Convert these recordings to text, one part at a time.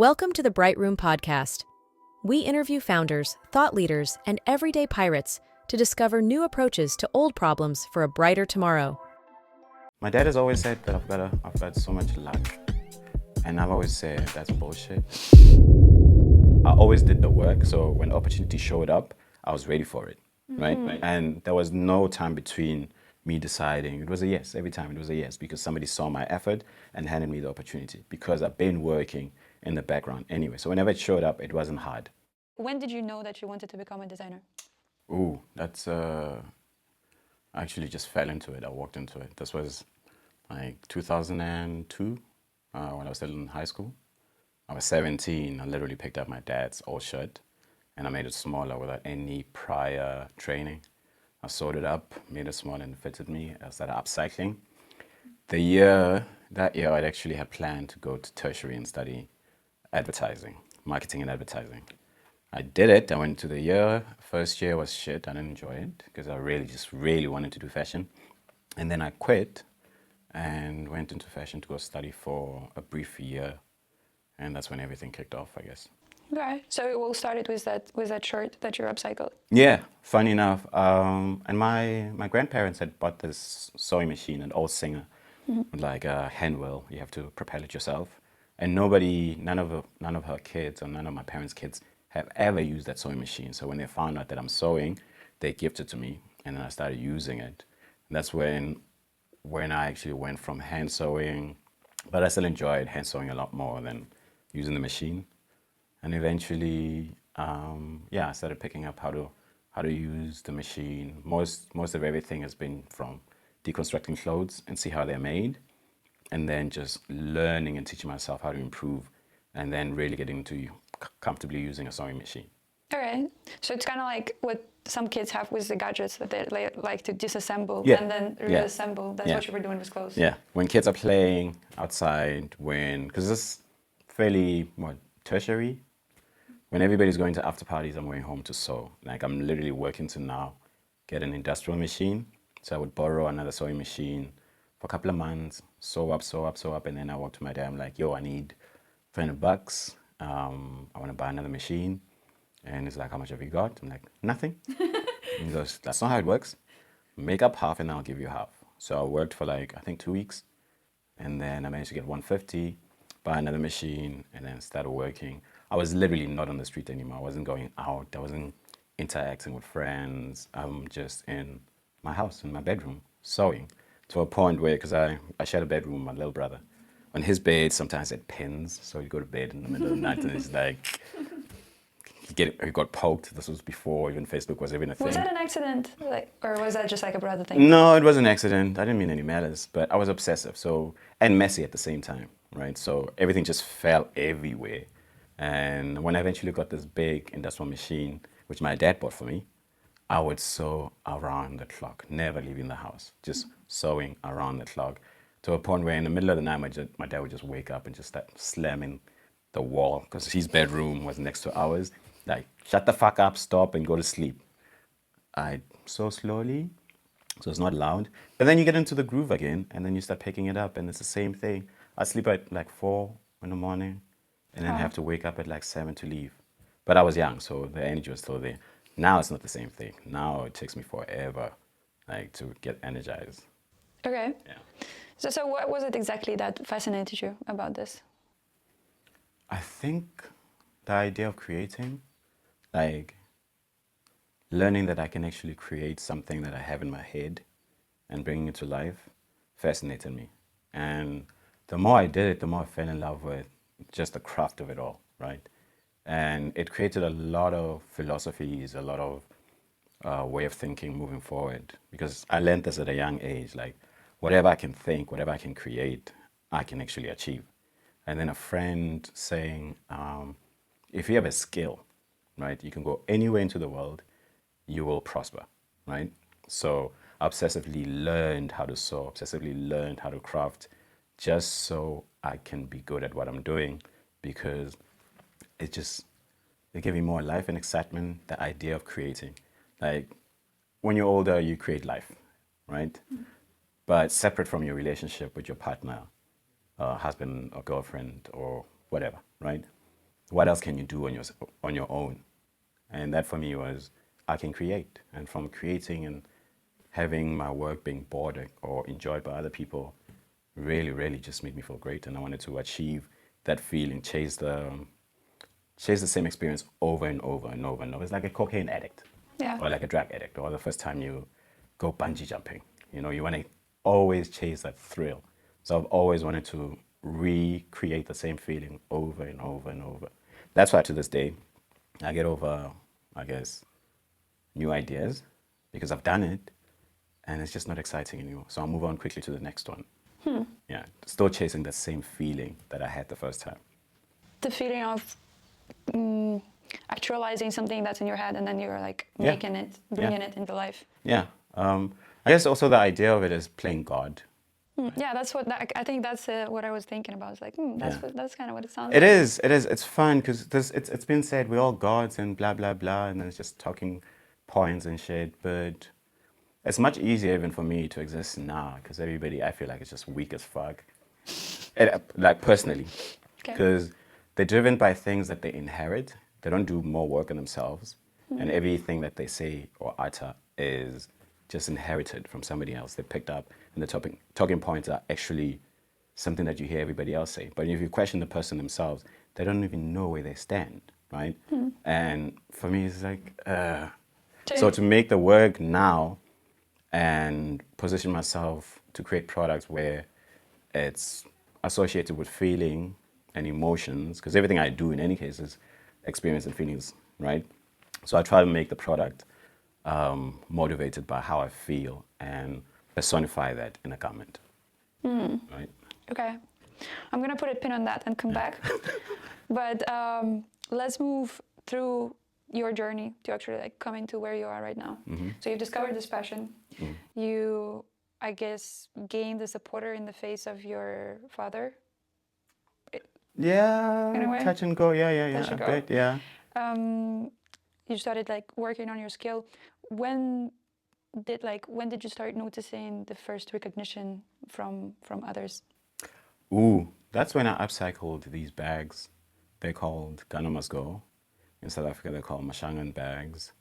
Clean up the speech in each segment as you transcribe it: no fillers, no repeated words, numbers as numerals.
Welcome to the Bright Room podcast. We interview founders, thought leaders, and everyday pirates to discover new approaches to old problems for a brighter tomorrow. My dad has always said that I've got so much luck, and I've always said that's bullshit. I always did the work, so when the opportunity showed up, I was ready for it, right? And there was no time between me deciding. It was a yes. Every time it was a yes because somebody saw my effort and handed me the opportunity because I've been working in the background anyway. So whenever it showed up, it wasn't hard. When did you know that you wanted to become a designer? Ooh, that's I actually just fell into it. I walked into it. This was like 2002 when I was still in high school. I was 17. I literally picked up my dad's old shirt and I made it smaller without any prior training. I sewed it up, made it small and it fitted me. I started upcycling. That year, I actually had planned to go to tertiary and study advertising, marketing and advertising. I did it. I went to the year. First year was shit. I didn't enjoy it because I really wanted to do fashion. And then I quit and went into fashion to go study for a brief year. And that's when everything kicked off, I guess. Okay, so it all started with that shirt that you upcycled. Yeah, funny enough. And my grandparents had bought this sewing machine, an old Singer, with like a hand wheel. You have to propel it yourself. And none of her kids or none of my parents' kids have ever used that sewing machine. So when they found out that I'm sewing, they gifted it to me, and then I started using it. And that's when I actually went from hand sewing, but I still enjoyed hand sewing a lot more than using the machine. And eventually, I started picking up how to use the machine. Most of everything has been from deconstructing clothes and see how they're made, and then just learning and teaching myself how to improve, and then really getting into comfortably using a sewing machine. All right, so it's kind of like what some kids have with the gadgets that they like to disassemble and then reassemble. That's what you were doing with clothes. Yeah, when kids are playing outside, because it's fairly tertiary. When everybody's going to after parties, I'm going home to sew. Like I'm literally working to now get an industrial machine. So I would borrow another sewing machine for a couple of months, sew up, and then I walk to my dad. I'm like, yo, I need $300. I want to buy another machine. And he's like, how much have you got? I'm like, nothing. And he goes, that's not how it works. Make up half and I'll give you half. So I worked for I think 2 weeks. And then I managed to get $150, buy another machine, and then started working. I was literally not on the street anymore. I wasn't going out. I wasn't interacting with friends. I'm just in my house, in my bedroom, sewing. To a point where, because I shared a bedroom with my little brother. On his bed, sometimes it pins. So you go to bed in the middle of the night and it's like, he got poked. This was before even Facebook was even a thing. Was that an accident? Or was that just like a brother thing? No, it was an accident. I didn't mean any malice, but I was obsessive and messy at the same time, right? So everything just fell everywhere. And when I eventually got this big industrial machine, which my dad bought for me, I would sew around the clock, never leaving the house, just sewing around the clock, to a point where in the middle of the night, my dad would just wake up and just start slamming the wall, because his bedroom was next to ours. Like, shut the fuck up, stop, and go to sleep. I sew slowly, so it's not loud. But then you get into the groove again, and then you start picking it up, and it's the same thing. I sleep at 4 in the morning, and then have to wake up at 7 to leave. But I was young, so the energy was still there. Now it's not the same thing. Now it takes me forever, to get energized. Okay. Yeah. So what was it exactly that fascinated you about this? I think the idea of creating, learning that I can actually create something that I have in my head and bringing it to life, fascinated me. And the more I did it, the more I fell in love with just the craft of it all, right? And it created a lot of philosophies, a lot of way of thinking moving forward. Because I learned this at a young age, whatever I can think, whatever I can create, I can actually achieve. And then a friend saying, if you have a skill, right, you can go anywhere into the world, you will prosper, right? So I obsessively learned how to sew, obsessively learned how to craft, just so I can be good at what I'm doing, because it gave me more life and excitement, the idea of creating. When you're older, you create life, right? But separate from your relationship with your partner, husband or girlfriend or whatever, right? what else can you do on your own? And that for me was, I can create. And from creating and having my work being bought or enjoyed by other people really, really just made me feel great. And I wanted to achieve that feeling, chase the same experience over and over and over and over. It's like a cocaine addict, or like a drug addict, or the first time you go bungee jumping. You know, you want to always chase that thrill. So I've always wanted to recreate the same feeling over and over and over. That's why to this day, I get over, I guess, new ideas because I've done it and it's just not exciting anymore. So I'll move on quickly to the next one. Yeah, still chasing the same feeling that I had the first time. The feeling of actualizing something that's in your head and then you're like making it, bringing it into life. Yeah. I guess also the idea of it is playing God. Yeah, that's what I think. That's what I was thinking about. It's like that's kind of what it sounds. It is. It is. It's fun because it's been said we're all gods and blah blah blah, and then it's just talking points and shit. But it's much easier even for me to exist now because everybody I feel like is just weak as fuck. Like personally, because they're driven by things that they inherit. They don't do more work on themselves, and everything that they say or utter is just inherited from somebody else. They picked up, and the talking points are actually something that you hear everybody else say. But if you question the person themselves, they don't even know where they stand, right? And for me, it's like, so to make the work now and position myself to create products where it's associated with feeling and emotions, because everything I do in any case is experience and feelings, right? So I try to make the product motivated by how I feel and personify that in a garment. Right? Okay. I'm going to put a pin on that and come back. But let's move through your journey to actually like coming to where you are right now. So you've discovered this passion. You, I guess, gained a supporter in the face of your father. Yeah, in a way? touch and go. Yeah, Touch and a go. bit, yeah. You started like working on your skill. When did you start noticing the first recognition from others? Ooh, that's when I upcycled these bags. They're called Ghana Must Go. In South Africa, they're called Mashangan bags.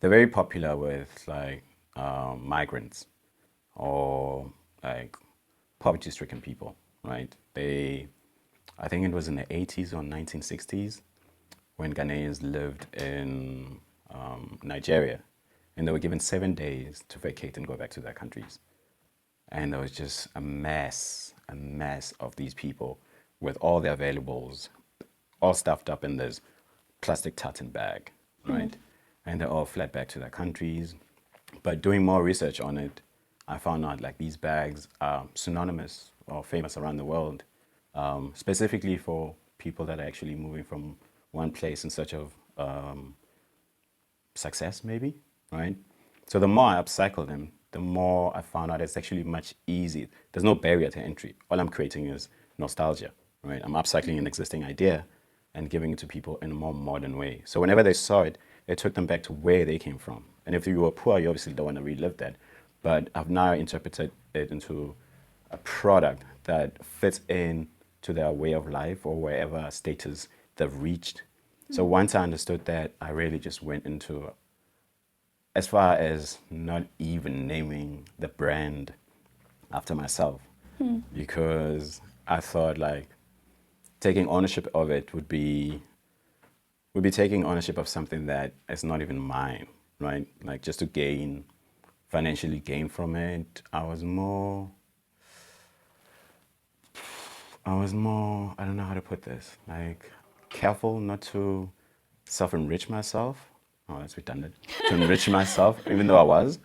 They're very popular with like migrants or like poverty-stricken people, right? I think it was in the 80s or 1960s when Ghanaians lived in Nigeria, and they were given 7 days to vacate and go back to their countries. And there was just a mess of these people with all their valuables all stuffed up in this plastic tartan bag, right? And they all fled back to their countries. But doing more research on it, I found out like these bags are synonymous or famous around the world, specifically for people that are actually moving from one place in search of success, maybe, right? So the more I upcycle them, the more I found out it's actually much easier. There's no barrier to entry. All I'm creating is nostalgia, right? I'm upcycling an existing idea and giving it to people in a more modern way. So whenever they saw it, it took them back to where they came from. And if you were poor, you obviously don't want to relive that. But I've now interpreted it into a product that fits in to their way of life or wherever status they've reached. So once I understood that, I really just went into as far as not even naming the brand after myself, because I thought like taking ownership of it would be taking ownership of something that is not even mine, right? Like just to financially gain from it. I was more, I don't know how to put this, like careful not to self-enrich myself. Oh, that's redundant. To enrich myself, even though I was.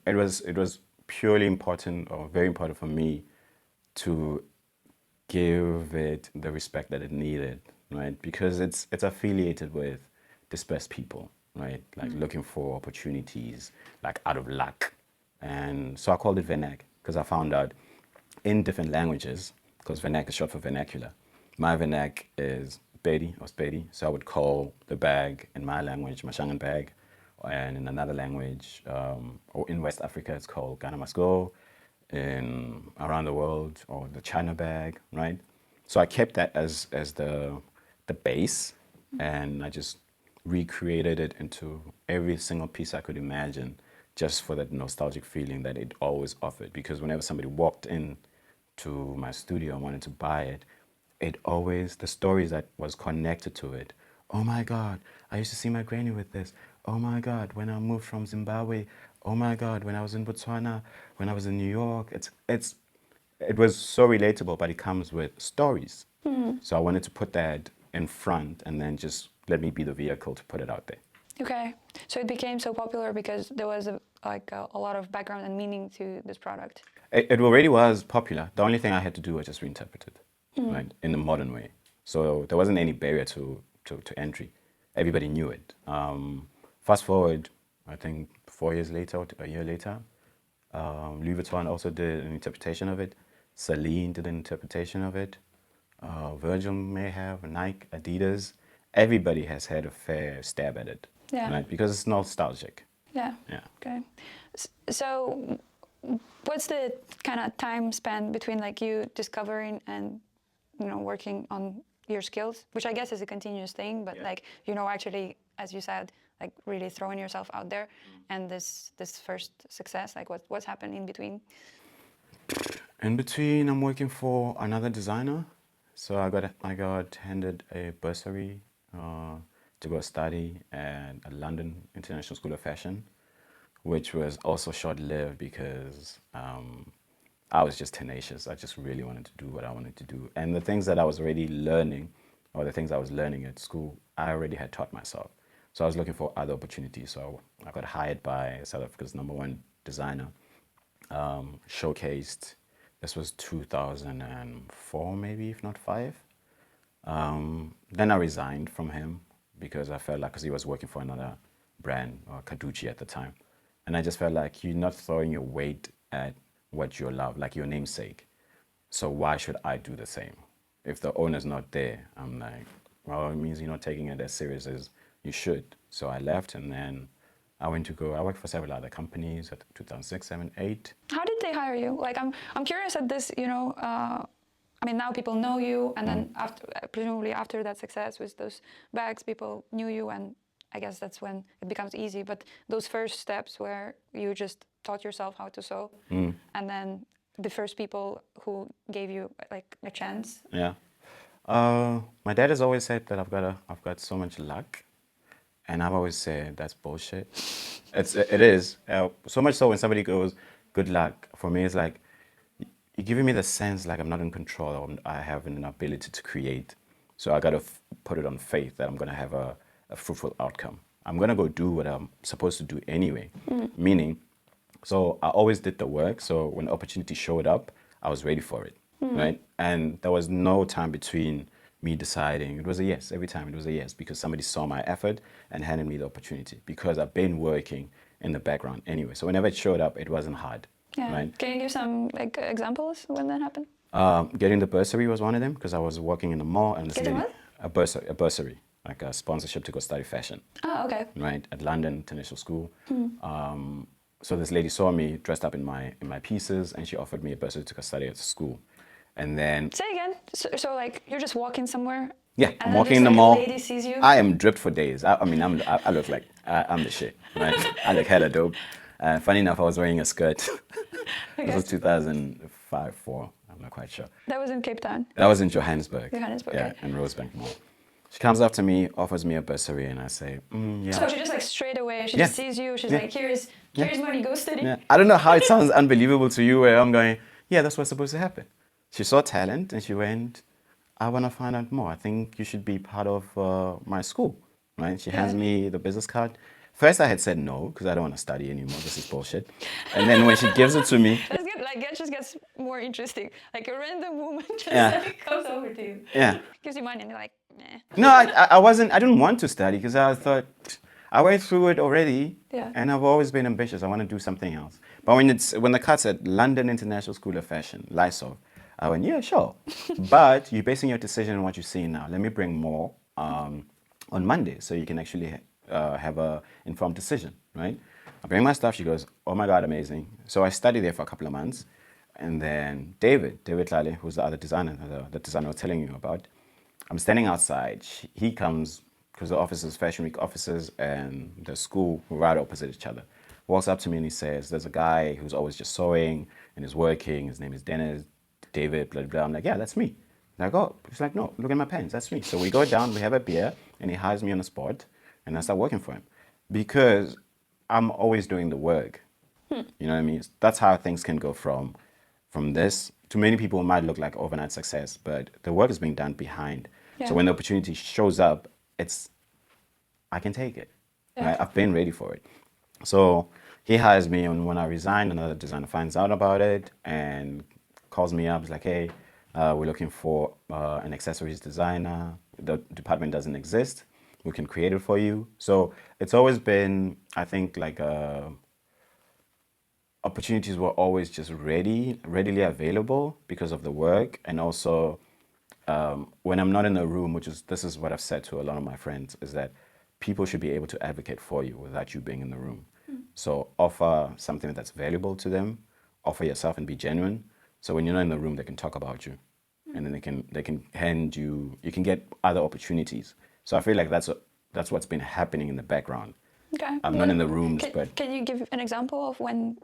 It was purely important or very important for me to give it the respect that it needed, right? Because it's affiliated with dispersed people, right? Like looking for opportunities, like out of luck. And so I called it Vernac because I found out in different languages, because Vernac is short for vernacular, my Vernac is Bedi or Spedi. So I would call the bag in my language Mashangan bag, and in another language, or in West Africa, it's called Ghana Must Go. Around the world, or the China bag, right? So I kept that as the the base, and I just recreated it into every single piece I could imagine, just for that nostalgic feeling that it always offered. Because whenever somebody walked in to my studio and wanted to buy it, it always, the stories that was connected to it. Oh my God, I used to see my granny with this. Oh my God, when I moved from Zimbabwe. Oh my God, when I was in Botswana, when I was in New York. It was so relatable, but it comes with stories. So I wanted to put that in front and then just let me be the vehicle to put it out there. Okay, so it became so popular because there was a lot of background and meaning to this product. It already was popular. The only thing I had to do was just reinterpret it, right, in a modern way. So there wasn't any barrier to entry. Everybody knew it. Fast forward, I think 4 years later, or a year later, Louis Vuitton also did an interpretation of it. Celine did an interpretation of it. Virgil may have, Nike, Adidas. Everybody has had a fair stab at it, Yeah. right? Because it's nostalgic. Yeah. Yeah. Okay. So, what's the kind of time span between like you discovering and working on your skills, which I guess is a continuous thing, but like actually, as you said, like really throwing yourself out there, and this first success, like what's happened in between? In between, I'm working for another designer. So I got handed a bursary to go study at a London International School of Fashion, which was also short-lived because I was just tenacious. I just really wanted to do what I wanted to do. And the things that I was already learning, or the things I was learning at school, I already had taught myself. So I was looking for other opportunities. So I got hired by South Africa's #1 designer, showcased. This was 2004, maybe, if not 5. Then I resigned from him because I felt like, because he was working for another brand, Kaduchi at the time. And I just felt like you're not throwing your weight at what you love, like your namesake. So why should I do the same? If the owner's not there, I'm like, well, it means you're not taking it as serious as you should. So I left, and then I worked for several other companies at 2006, 7, 8. How did they hire you? Like, I'm curious at this, I mean, now people know you, and then presumably after that success with those bags, people knew you, and I guess that's when it becomes easy. But those first steps where you just taught yourself how to sew, and then the first people who gave you like a chance. Yeah. My dad has always said that I've got so much luck, and I've always said that's bullshit. It is. So much so when somebody goes, "Good luck," for me it's like, you're giving me the sense like I'm not in control, or I have an ability to create. So I got to put it on faith that I'm going to have a fruitful outcome. I'm going to go do what I'm supposed to do anyway. Meaning, so I always did the work. So when the opportunity showed up, I was ready for it, right? And there was no time between me deciding. It was a yes. Every time it was a yes, because somebody saw my effort and handed me the opportunity, because I've been working in the background anyway. So whenever it showed up, it wasn't hard. Yeah. Right? Can you give some like examples when that happened? Getting the bursary was one of them, because I was working in the mall, and this Getting lady, what? a bursary, like a sponsorship to go study fashion. Oh, okay. Right, at London International School. So this lady saw me dressed up in my pieces, and she offered me a bursary to go study at school. And then Say again. So like you're just walking somewhere. yeah, And I'm then walking just, in the like, mall. a lady sees you? I am dripped for days. I look like I'm the shit, right? I look hella dope. Funny enough, I was wearing a skirt. This was 2005, 4. I'm not quite sure. That was in Cape Town. That was in Johannesburg. Johannesburg, Yeah, okay. in Rosebank Mall. She comes up to me, offers me a bursary, and I say, yeah. So she just like straight away, she Yeah. just sees you. She's Yeah. like, here's money, go study. Yeah. I don't know how it sounds unbelievable to you, where I'm going, yeah, that's what's supposed to happen. She saw talent, and she went, I want to find out more. I think you should be part of my school, right? She hands me the business card. First, I had said no, because I don't want to study anymore. This is bullshit. And then when she gives it to me, That's good. Like, it just gets more interesting. Like a random woman just Yeah. like comes over to you. yeah. Gives you money, and you're like, meh. No, I wasn't. I didn't want to study, because I thought I went through it already, Yeah. and I've always been ambitious. I want to do something else. But when the card said London International School of Fashion, Lysol, I went, yeah, sure. But you're basing your decision on what you're seeing now. Let me bring more on Monday, so you can actually have a informed decision, right? I bring my stuff. She goes, oh my God, amazing. So I studied there for a couple of months, and then David Lale, who's the other designer, the designer I was telling you about, I'm standing outside. He comes, because the offices, Fashion Week offices and the school were right opposite each other. Walks up to me and he says, there's a guy who's always just sewing and is working. His name is Dennis, David, blah, blah. I'm like, yeah, that's me. And I go, he's like, no, look at my pants, that's me. So we go down, we have a beer, and he hires me on the spot, and I start working for him. Because I'm always doing the work. You know what I mean? That's how things can go from this. To many people, it might look like overnight success, but the work is being done behind. Yeah. So when the opportunity shows up, I can take it. Yeah. Right? I've been ready for it. So he hires me, and when I resign, another designer finds out about it and calls me up. He's like, hey, we're looking for an accessories designer. The department doesn't exist. We can create it for you. So it's always been, I think, like opportunities were always just readily available because of the work. And also when I'm not in a room, this is what I've said to a lot of my friends, is that people should be able to advocate for you without you being in the room. So offer something that's valuable to them, offer yourself and be genuine. So when you're not in the room, they can talk about you, and then they can hand you can get other opportunities. So I feel like that's what's been happening in the background. Okay. I'm not in the rooms, but Can you give an example of when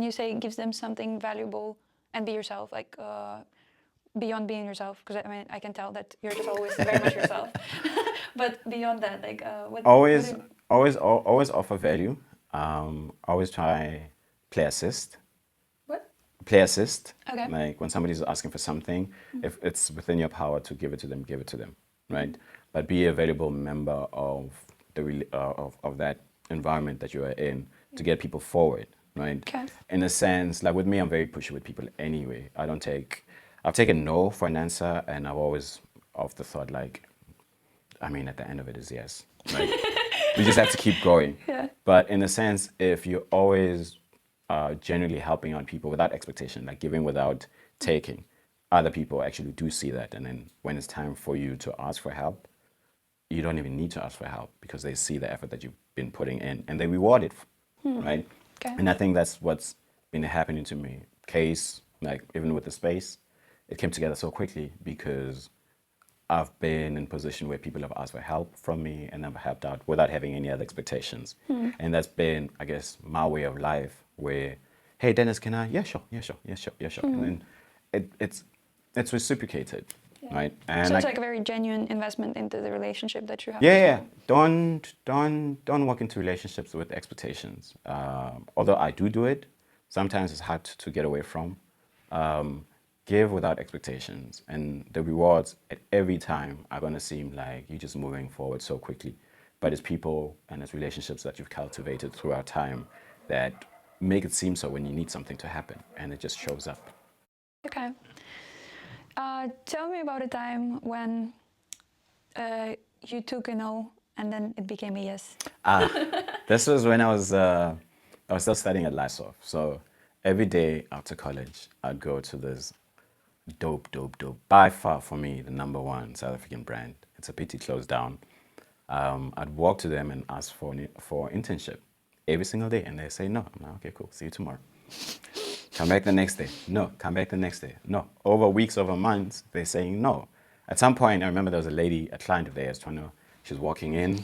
you say gives them something valuable and be yourself, like beyond being yourself? Because I mean, I can tell that you're just always very much yourself. But beyond that, like what? Always offer value. Always try play assist. What? Play assist. Okay. Like when somebody's asking for something, if it's within your power to give it to them, give it to them, right? But be a valuable member of of that environment that you are in to get people forward, right? Okay. In a sense, like with me, I'm very pushy with people anyway. I've taken no for an answer, and I've always of the thought like, I mean, at the end of it is yes, right? You just have to keep going. Yeah. But in a sense, if you're always genuinely helping out people without expectation, like giving without taking, other people actually do see that. And then when it's time for you to ask for help, you don't even need to ask for help because they see the effort that you've been putting in and they reward it, right? Okay. And I think that's what's been happening to me. Case, like even with the space, it came together so quickly because I've been in a position where people have asked for help from me and I've helped out without having any other expectations. And that's been, I guess, my way of life where, hey, Dennis, can I? Yeah, sure, yeah, sure, yeah, sure, yeah, sure. And then it's reciprocated, right? And So it's like a very genuine investment into the relationship that you have. yeah. Don't walk into relationships with expectations. Although I do it, sometimes it's hard to get away from. Give without expectations, and the rewards at every time are going to seem like you're just moving forward so quickly. But it's people and it's relationships that you've cultivated throughout time that make it seem so when you need something to happen, and it just shows up. Okay. Tell me about a time when you took a no and then it became a yes. This was when I was still studying at Lysoff. So every day after college, I'd go to this dope, by far for me, the number one South African brand. It's a pity it closed down. I'd walk to them and ask for internship every single day, and they say no. I'm like, okay, cool, see you tomorrow. Come back the next day. No, come back the next day. No. Over weeks, over months, they're saying no. At some point, I remember there was a client of theirs she was walking in.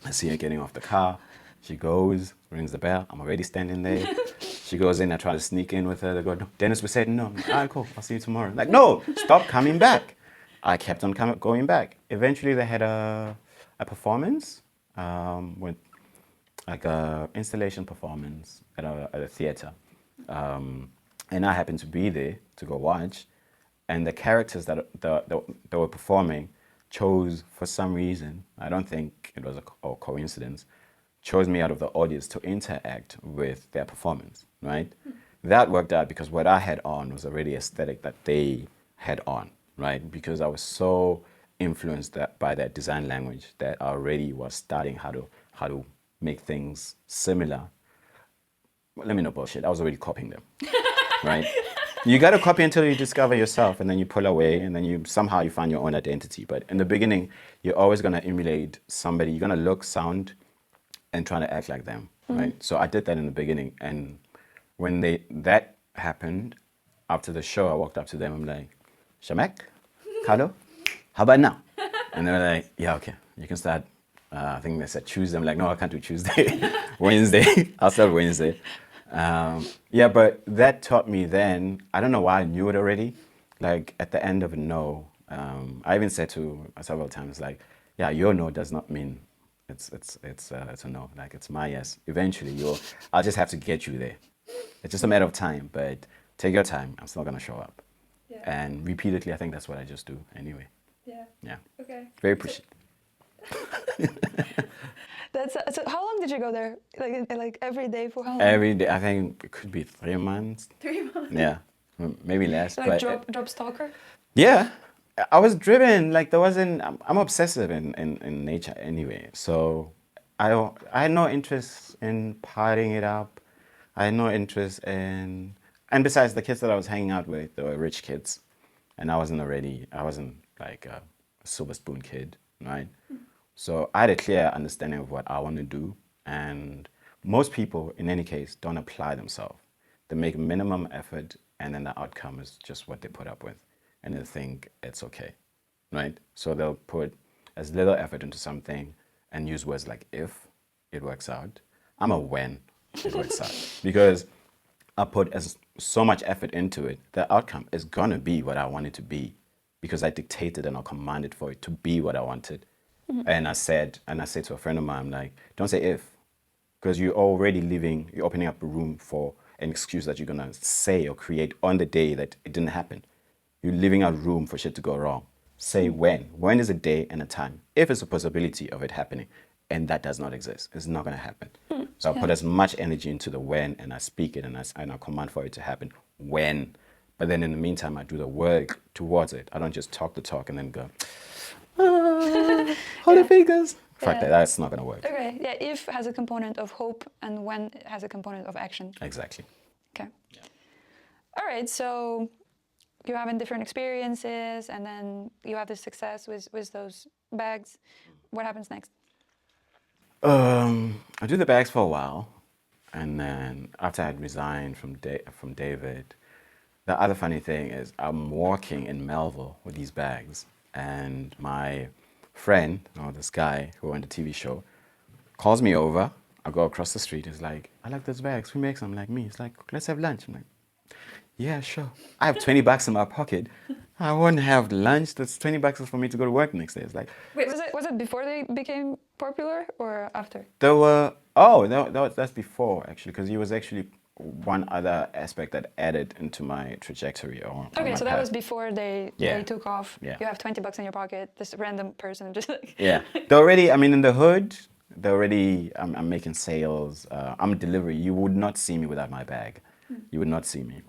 I see her getting off the car. She goes, rings the bell. I'm already standing there. She goes in, I try to sneak in with her. They go, no, Dennis, we said no. I'm like, all right, cool, I'll see you tomorrow. Like, no, stop coming back. I kept on going back. Eventually, they had a performance with like a installation performance at a theater. And I happened to be there to go watch. And the characters that were performing chose, for some reason, I don't think it was a coincidence, chose me out of the audience to interact with their performance, right? That worked out because what I had on was already aesthetic that they had on, right? Because I was so influenced by that design language that I already was studying how to make things similar. Well, let me know bullshit. I was already copying them, right? You got to copy until you discover yourself, and then you pull away, and then you somehow you find your own identity. But in the beginning, you're always going to emulate somebody. You're going to look, sound, and trying to act like them, right? So I did that in the beginning, and when that happened, after the show, I walked up to them. I'm like, Shamek, Carlo, how about now? And they were like, yeah, okay, you can start. I think they said Tuesday. I'm like, no, I can't do Tuesday. Wednesday. I'll start Wednesday. Yeah, but that taught me then, I don't know why I knew it already. Like at the end of a no, I even said to several times, like, yeah, your no does not mean it's a no. Like it's my yes. Eventually, I'll just have to get you there. It's just a matter of time, but take your time. I'm still gonna show up. Yeah. And repeatedly, I think that's what I just do anyway. Yeah. Yeah. Okay. Very appreciative. That's so. How long did you go there? Like every day for how long? Every day, I think it could be 3 months. 3 months. Yeah, maybe less. Like but job stalker. yeah, I was driven. Like there wasn't. I'm obsessive in nature anyway. So I had no interest in partying it up. I had no interest in. And besides, the kids that I was hanging out with, they were rich kids, and I wasn't like a silver spoon kid, right? So I had a clear understanding of what I want to do, and most people, in any case, don't apply themselves. They make minimum effort, and then the outcome is just what they put up with, and they think it's okay, right? So they'll put as little effort into something and use words like if it works out. I'm a when it works out because I put so much effort into it. The outcome is gonna be what I want it to be because I dictated and I commanded for it to be what I wanted. And I said to a friend of mine, I'm like, don't say if, because you're opening up a room for an excuse that you're gonna say or create on the day that it didn't happen. You're leaving out room for shit to go wrong. Say when. When is a day and a time? If it's a possibility of it happening, and that does not exist, it's not gonna happen. So I put as much energy into the when, and I speak it, and I command for it to happen when. But then in the meantime, I do the work towards it. I don't just talk the talk and then go, holy fingers. Fuck that, that's not gonna work. Okay, yeah, if has a component of hope and when has a component of action. Exactly. Okay. Yeah. All right, so you're having different experiences and then you have this success with those bags. What happens next? I do the bags for a while, and then after I had resigned from David, the other funny thing is I'm walking in Melville with these bags, and my friend, this guy who owned the TV show, calls me over. I go across the street. He's like, I like those bags. Who makes them? Like me. He's like, let's have lunch. I'm like, yeah, sure. I have $20 in my pocket. I won't have lunch. That's $20 for me to go to work next day. It's like, wait, was it before they became popular or after? there were that's before actually, because he was actually one other aspect that added into my trajectory. Okay, so that was before they took off. Yeah. You have $20 in your pocket. This random person just like. Yeah, they're already. I mean, in the hood, they're already. I'm making sales. I'm a delivery. You would not see me without my bag. You would not see me.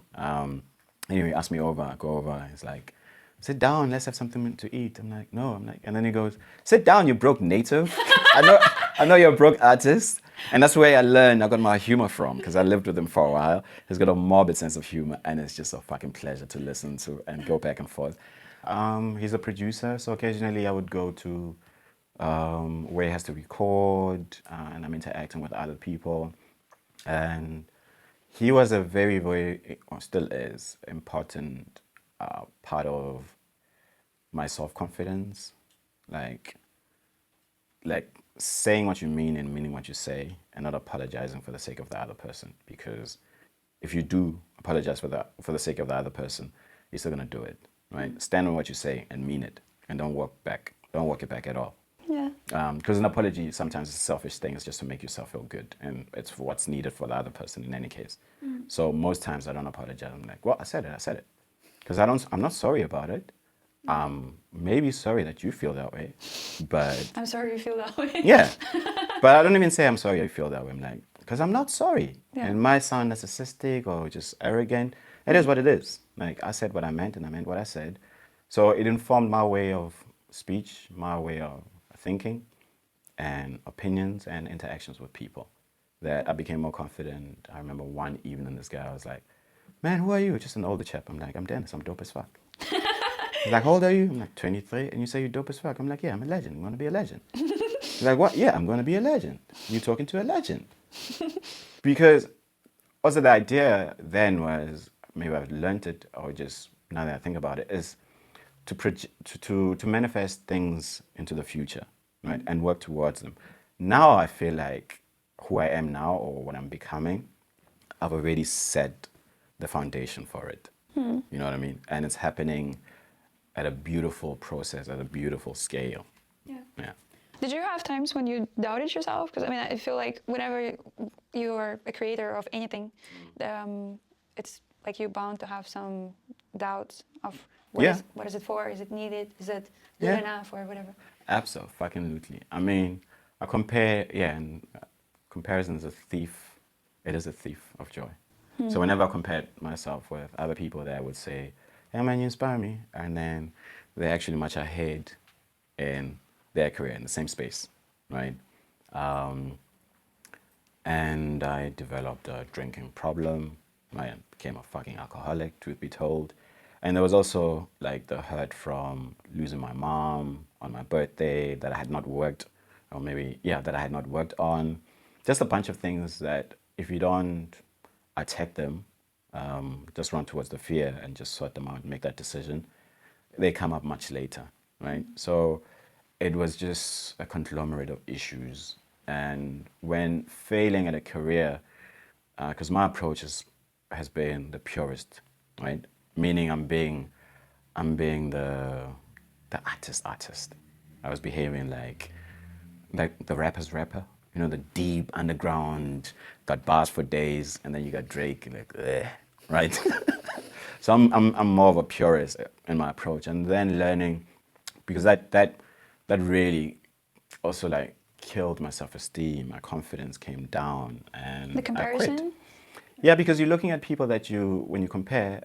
Anyway, he asked me over. I go over. He's like, sit down. Let's have something to eat. I'm like, no. I'm like, and then he goes, sit down. You broke native. I know you're a broke artist. And that's where I got my humor from, because I lived with him for a while. He's got a morbid sense of humor, and it's just a fucking pleasure to listen to and go back and forth. He's a producer, so occasionally I would go to where he has to record, and I'm interacting with other people. And he was a very, very, or still is, important part of my self-confidence. Like saying what you mean and meaning what you say, and not apologizing for the sake of the other person. Because if you do apologize for the sake of the other person, you're still gonna do it, right? Stand on what you say and mean it, and don't walk it back at all. Yeah. Because an apology sometimes is a selfish thing. It's just to make yourself feel good, and it's for what's needed for the other person in any case. So most times I don't apologize. I'm like, well, I said it, because I'm not sorry about it. Maybe sorry that you feel that way, but I'm sorry you feel that way. yeah, but I don't even say I'm sorry I feel that way. I'm like, because I'm not sorry. Yeah. And it might sound narcissistic or just arrogant. It is what it is. Like, I said what I meant, and I meant what I said. So it informed my way of speech, my way of thinking, and opinions and interactions with people, that I became more confident. I remember one evening, this guy was like, man, who are you? Just an older chap. I'm like, I'm Dennis. I'm dope as fuck. He's like, how old are you? I'm like, 23. And you say you're dope as fuck. I'm like, yeah, I'm a legend. I'm going to be a legend. He's like, what? Yeah, I'm going to be a legend. You're talking to a legend. Because also the idea then was, maybe I've learned it, or just now that I think about it, is to manifest things into the future, right, and work towards them. Now I feel like who I am now or what I'm becoming, I've already set the foundation for it. You know what I mean? And it's happening at a beautiful process, at a beautiful scale. Yeah. Yeah. Did you have times when you doubted yourself? Because I mean, I feel like whenever you are a creator of anything, it's like you're bound to have some doubts of Yeah. what is it for? Is it needed? Is it good Yeah. enough or whatever? Absolutely. I mean, I compare, yeah, and comparison is a thief. It is a thief of joy. So whenever I compare myself with other people that would say, hey man, you inspire me, and then they're actually much ahead in their career in the same space, right? And I developed a drinking problem. I became a fucking alcoholic, truth be told. And there was also like the hurt from losing my mom on my birthday that I had not worked, or maybe, yeah, that I had not worked on. Just a bunch of things that if you don't attack them, just run towards the fear and just sort them out, make that decision, they come up much later, right? So it was just a conglomerate of issues. And when failing at a career, because my approach has been the purest, right? Meaning I'm being the artist. I was behaving like the rapper's rapper, you know, the deep underground, got bars for days, and then you got Drake, like, ugh, right? So I'm more of a purist in my approach, and then learning, because that really also like killed my self-esteem, my confidence came down, and The I quit. comparison? Yeah, because you're looking at people that when you compare,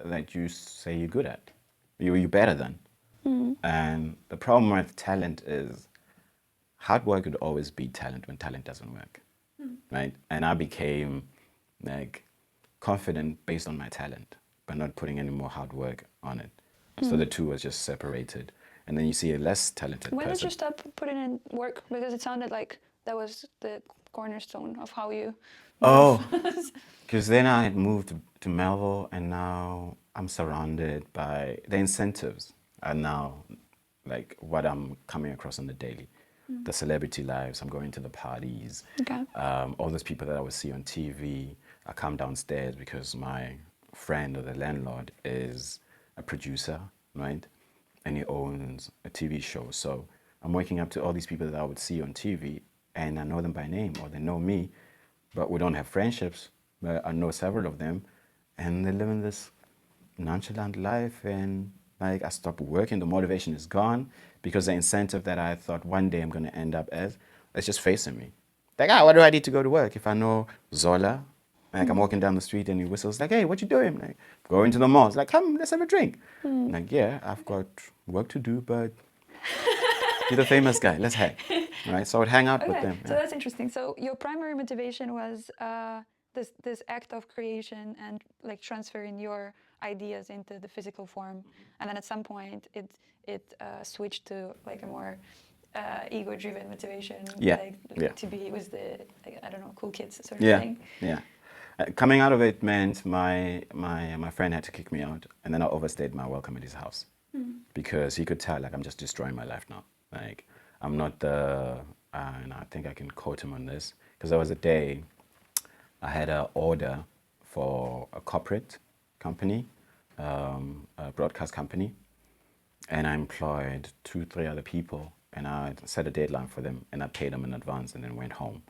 that you say you're good at, you're better than. And the problem with talent is hard work would always beat talent when talent doesn't work, right? And I became like confident based on my talent, but not putting any more hard work on it. So the two was just separated. And then you see a less talented When did person. you stop putting in work? Because it sounded like that was the cornerstone of how you. Oh, because then I had moved to Melville, and now I'm surrounded by the incentives are now like what I'm coming across on the daily. The celebrity lives, I'm going to the parties. Okay. All those people that I would see on TV, I come downstairs because my friend or the landlord is a producer, right? And he owns a TV show. So I'm waking up to all these people that I would see on TV, and I know them by name or they know me, but we don't have friendships. But I know several of them, and they're living this nonchalant life, and like I stopped working, the motivation is gone because the incentive that I thought one day I'm going to end up as, it's just facing me. Like, why do I need to go to work if I know Zola? Like, I'm walking down the street and he whistles, like, hey, what you doing? Like, going to the mall. It's like, come, let's have a drink. Like, yeah, I've got work to do, but you're the famous guy. Let's hang. Right? So I would hang out with Okay, them. so that's interesting. So your primary motivation was this act of creation and like transferring your ideas into the physical form, and then at some point it switched to like a more ego-driven motivation, Yeah, like yeah. to be with the like, I don't know, cool kids sort of Yeah, thing. yeah. Coming out of it meant my friend had to kick me out, and then I overstayed my welcome at his house because he could tell like I'm just destroying my life now. Like I'm not the, and I think I can quote him on this because there was a day I had an order for a corporate company, a broadcast company, and I employed 3 other people, and I set a deadline for them, and I paid them in advance, and then went home.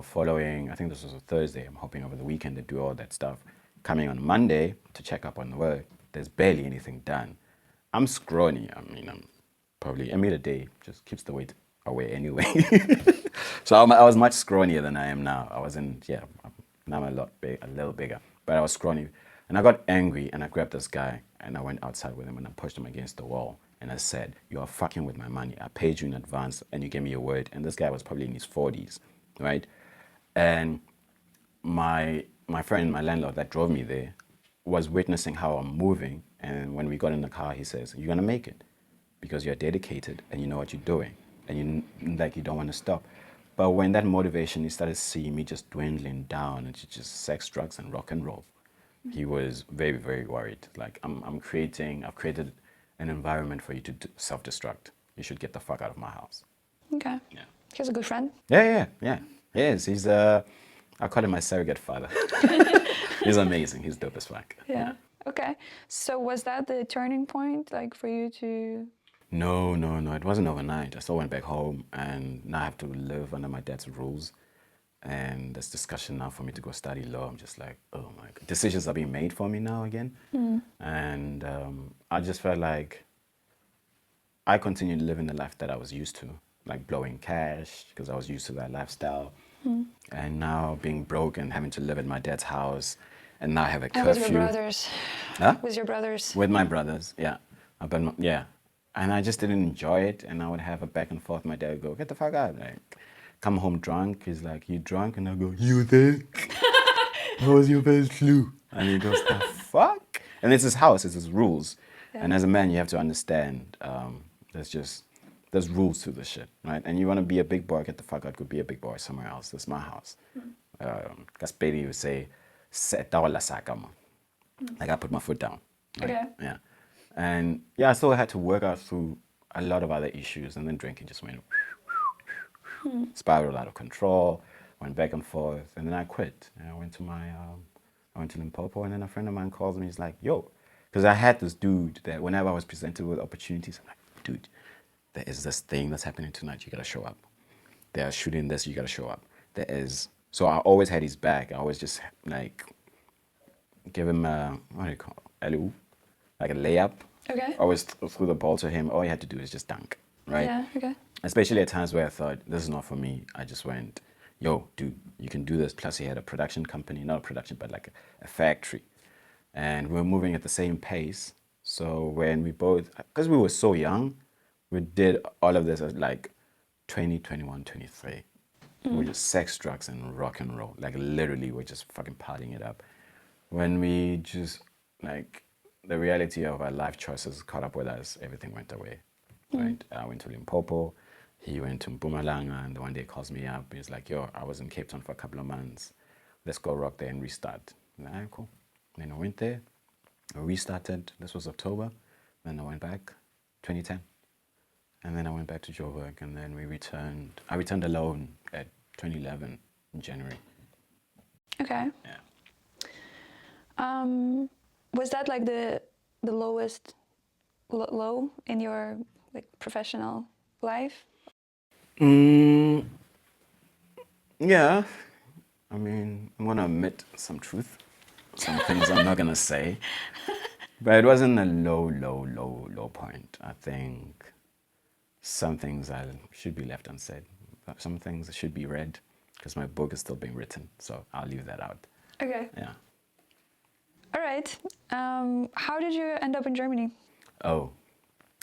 Following, I think this was a Thursday, I'm hoping over the weekend to do all that stuff. Coming on Monday to check up on the work, there's barely anything done. I'm scrawny. I mean, I'm probably a meal a day, just keeps the weight away anyway. So I was much scrawnier than I am now. I wasn't, yeah, now I'm a little bigger, but I was scrawny. And I got angry and I grabbed this guy and I went outside with him and I pushed him against the wall. And I said, you are fucking with my money. I paid you in advance and you gave me your word. And this guy was probably in his 40s, right? And my friend, my landlord that drove me there was witnessing how I'm moving. And when we got in the car, he says, you're going to make it because you're dedicated and you know what you're doing. And you don't want to stop. But when that motivation, he started seeing me just dwindling down into just sex, drugs, and rock and roll. he was very, very worried. Like, I've created an environment for you to self-destruct. You should get the fuck out of my house. Okay. Yeah. He's a good friend. Yeah. He is. He's I call him my surrogate father. He's amazing. He's dope as fuck. Yeah. Okay. So was that the turning point, like for you to? No. It wasn't overnight. I still went back home, and now I have to live under my dad's rules. And there's discussion now for me to go study law. I'm just like, oh my God. Decisions are being made for me now again. And I just felt like I continued living the life that I was used to, like blowing cash, because I was used to that lifestyle. And now being broke and having to live at my dad's house, and now I have a curfew. And with your brothers. Huh? With your brothers. With my brothers, yeah. Yeah. And I just didn't enjoy it, and I would have a back and forth. My dad would go, get the fuck out. Like, come home drunk. He's like, you drunk? And I go, you there? How was your first flu? And he goes, the fuck? And it's his house, it's his rules. Yeah. And as a man, you have to understand there's rules to this shit, right? And you want to be a big boy, get the fuck out, go be a big boy somewhere else. That's my house. Gasperi would say, like, I put my foot down. Right? Okay. Yeah. And yeah, I still had to work out through a lot of other issues, and then drinking just went spiraled out of control, went back and forth, and then I quit. And I went to Limpopo, and then a friend of mine calls me. He's like, yo, because I had this dude that whenever I was presented with opportunities, I'm like, dude, there is this thing that's happening tonight. You gotta show up. They're shooting this. You gotta show up. There is. So I always had his back. I always just like give him a, what do you call it? Alley-oop, like a layup. Okay. Always threw the ball to him. All he had to do is just dunk, right? Yeah. Okay. Especially at times where I thought, this is not for me. I just went, yo, dude, you can do this. Plus he had a production company, not a production, but like a factory. And we were moving at the same pace. So when we both, because we were so young, we did all of this at like 20, 21, 23. We're just sex, drugs, and rock and roll. Like literally, we're just fucking partying it up. When we just, like, the reality of our life choices caught up with us, everything went away, right? I went to Limpopo, he went to Mpumalanga, and one day he calls me up. He's like, yo, I was in Cape Town for a couple of months. Let's go rock there and restart. I'm like, all right, cool. Then I went there, I restarted. This was October. Then I went back, 2010. And then I went back to Joburg, and then we returned. I returned alone at 2011 in January. Okay. Yeah. Was that like the lowest low in your like professional life? Yeah. I mean, I'm gonna admit some truth. Some things I'm not gonna say. But it wasn't a low point. I think some things should be left unsaid. Some things should be read, because my book is still being written. So I'll leave that out. Okay. Yeah. All right. How did you end up in Germany? Oh,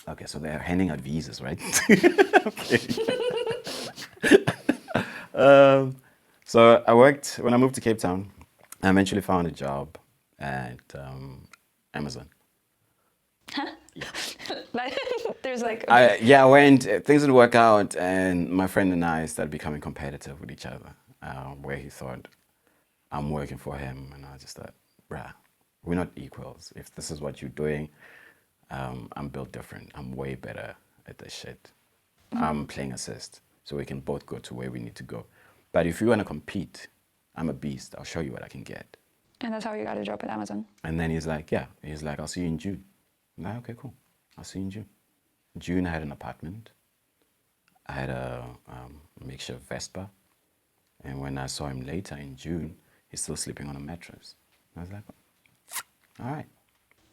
okay. So they're handing out visas, right? Okay. So when I moved to Cape Town, I eventually found a job at Amazon. Like, there's like. I went. Things didn't work out, and my friend and I started becoming competitive with each other. Where he thought I'm working for him, and I just thought, bruh, we're not equals. If this is what you're doing, I'm built different. I'm way better at this shit. I'm playing assist, so we can both go to where we need to go. But if you want to compete, I'm a beast. I'll show you what I can get. And that's how you got a job at Amazon. And then he's like, yeah. He's like, I'll see you in June. I'm like, okay, cool. I'll see you in June. June, I had an apartment. I had a makeshift Vespa. And when I saw him later in June, he's still sleeping on a mattress. I was like, all right.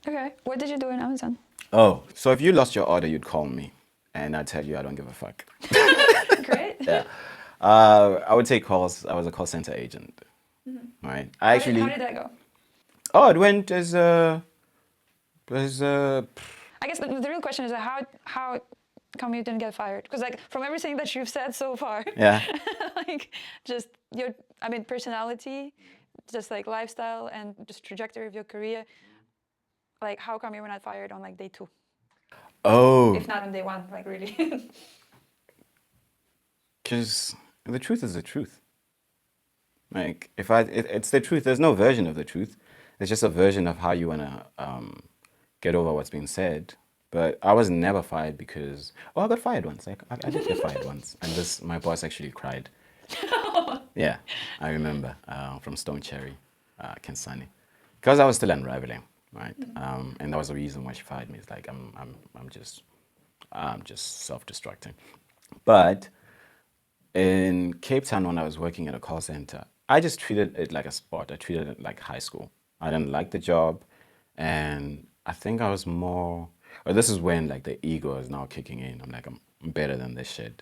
Okay. What did you do in Amazon? Oh, so if you lost your order, you'd call me. And I'd tell you I don't give a fuck. Great. Yeah. I would take calls. I was a call center agent. Right. How did that go? Oh, it went as I guess the real question is how come you didn't get fired? Because like from everything that you've said so far, yeah. like just your, personality, just like lifestyle and just trajectory of your career, like how come you were not fired on like day 2? Oh. If not on day 1, like really. Because the truth is the truth. Like, it's the truth. There's no version of the truth. It's just a version of how you want to get over what's being said. But I was never fired because, I got fired once. Like, I did get fired once. And my boss actually cried. Yeah, I remember, from Stone Cherry, Kensani. Because I was still unraveling, right? And that was the reason why she fired me. It's like, I'm just self-destructing. But in Cape Town, when I was working at a call center, I just treated it like a sport. I treated it like high school. I didn't like the job, and I think I was more. Or this is when like the ego is now kicking in. I'm like, I'm better than this shit.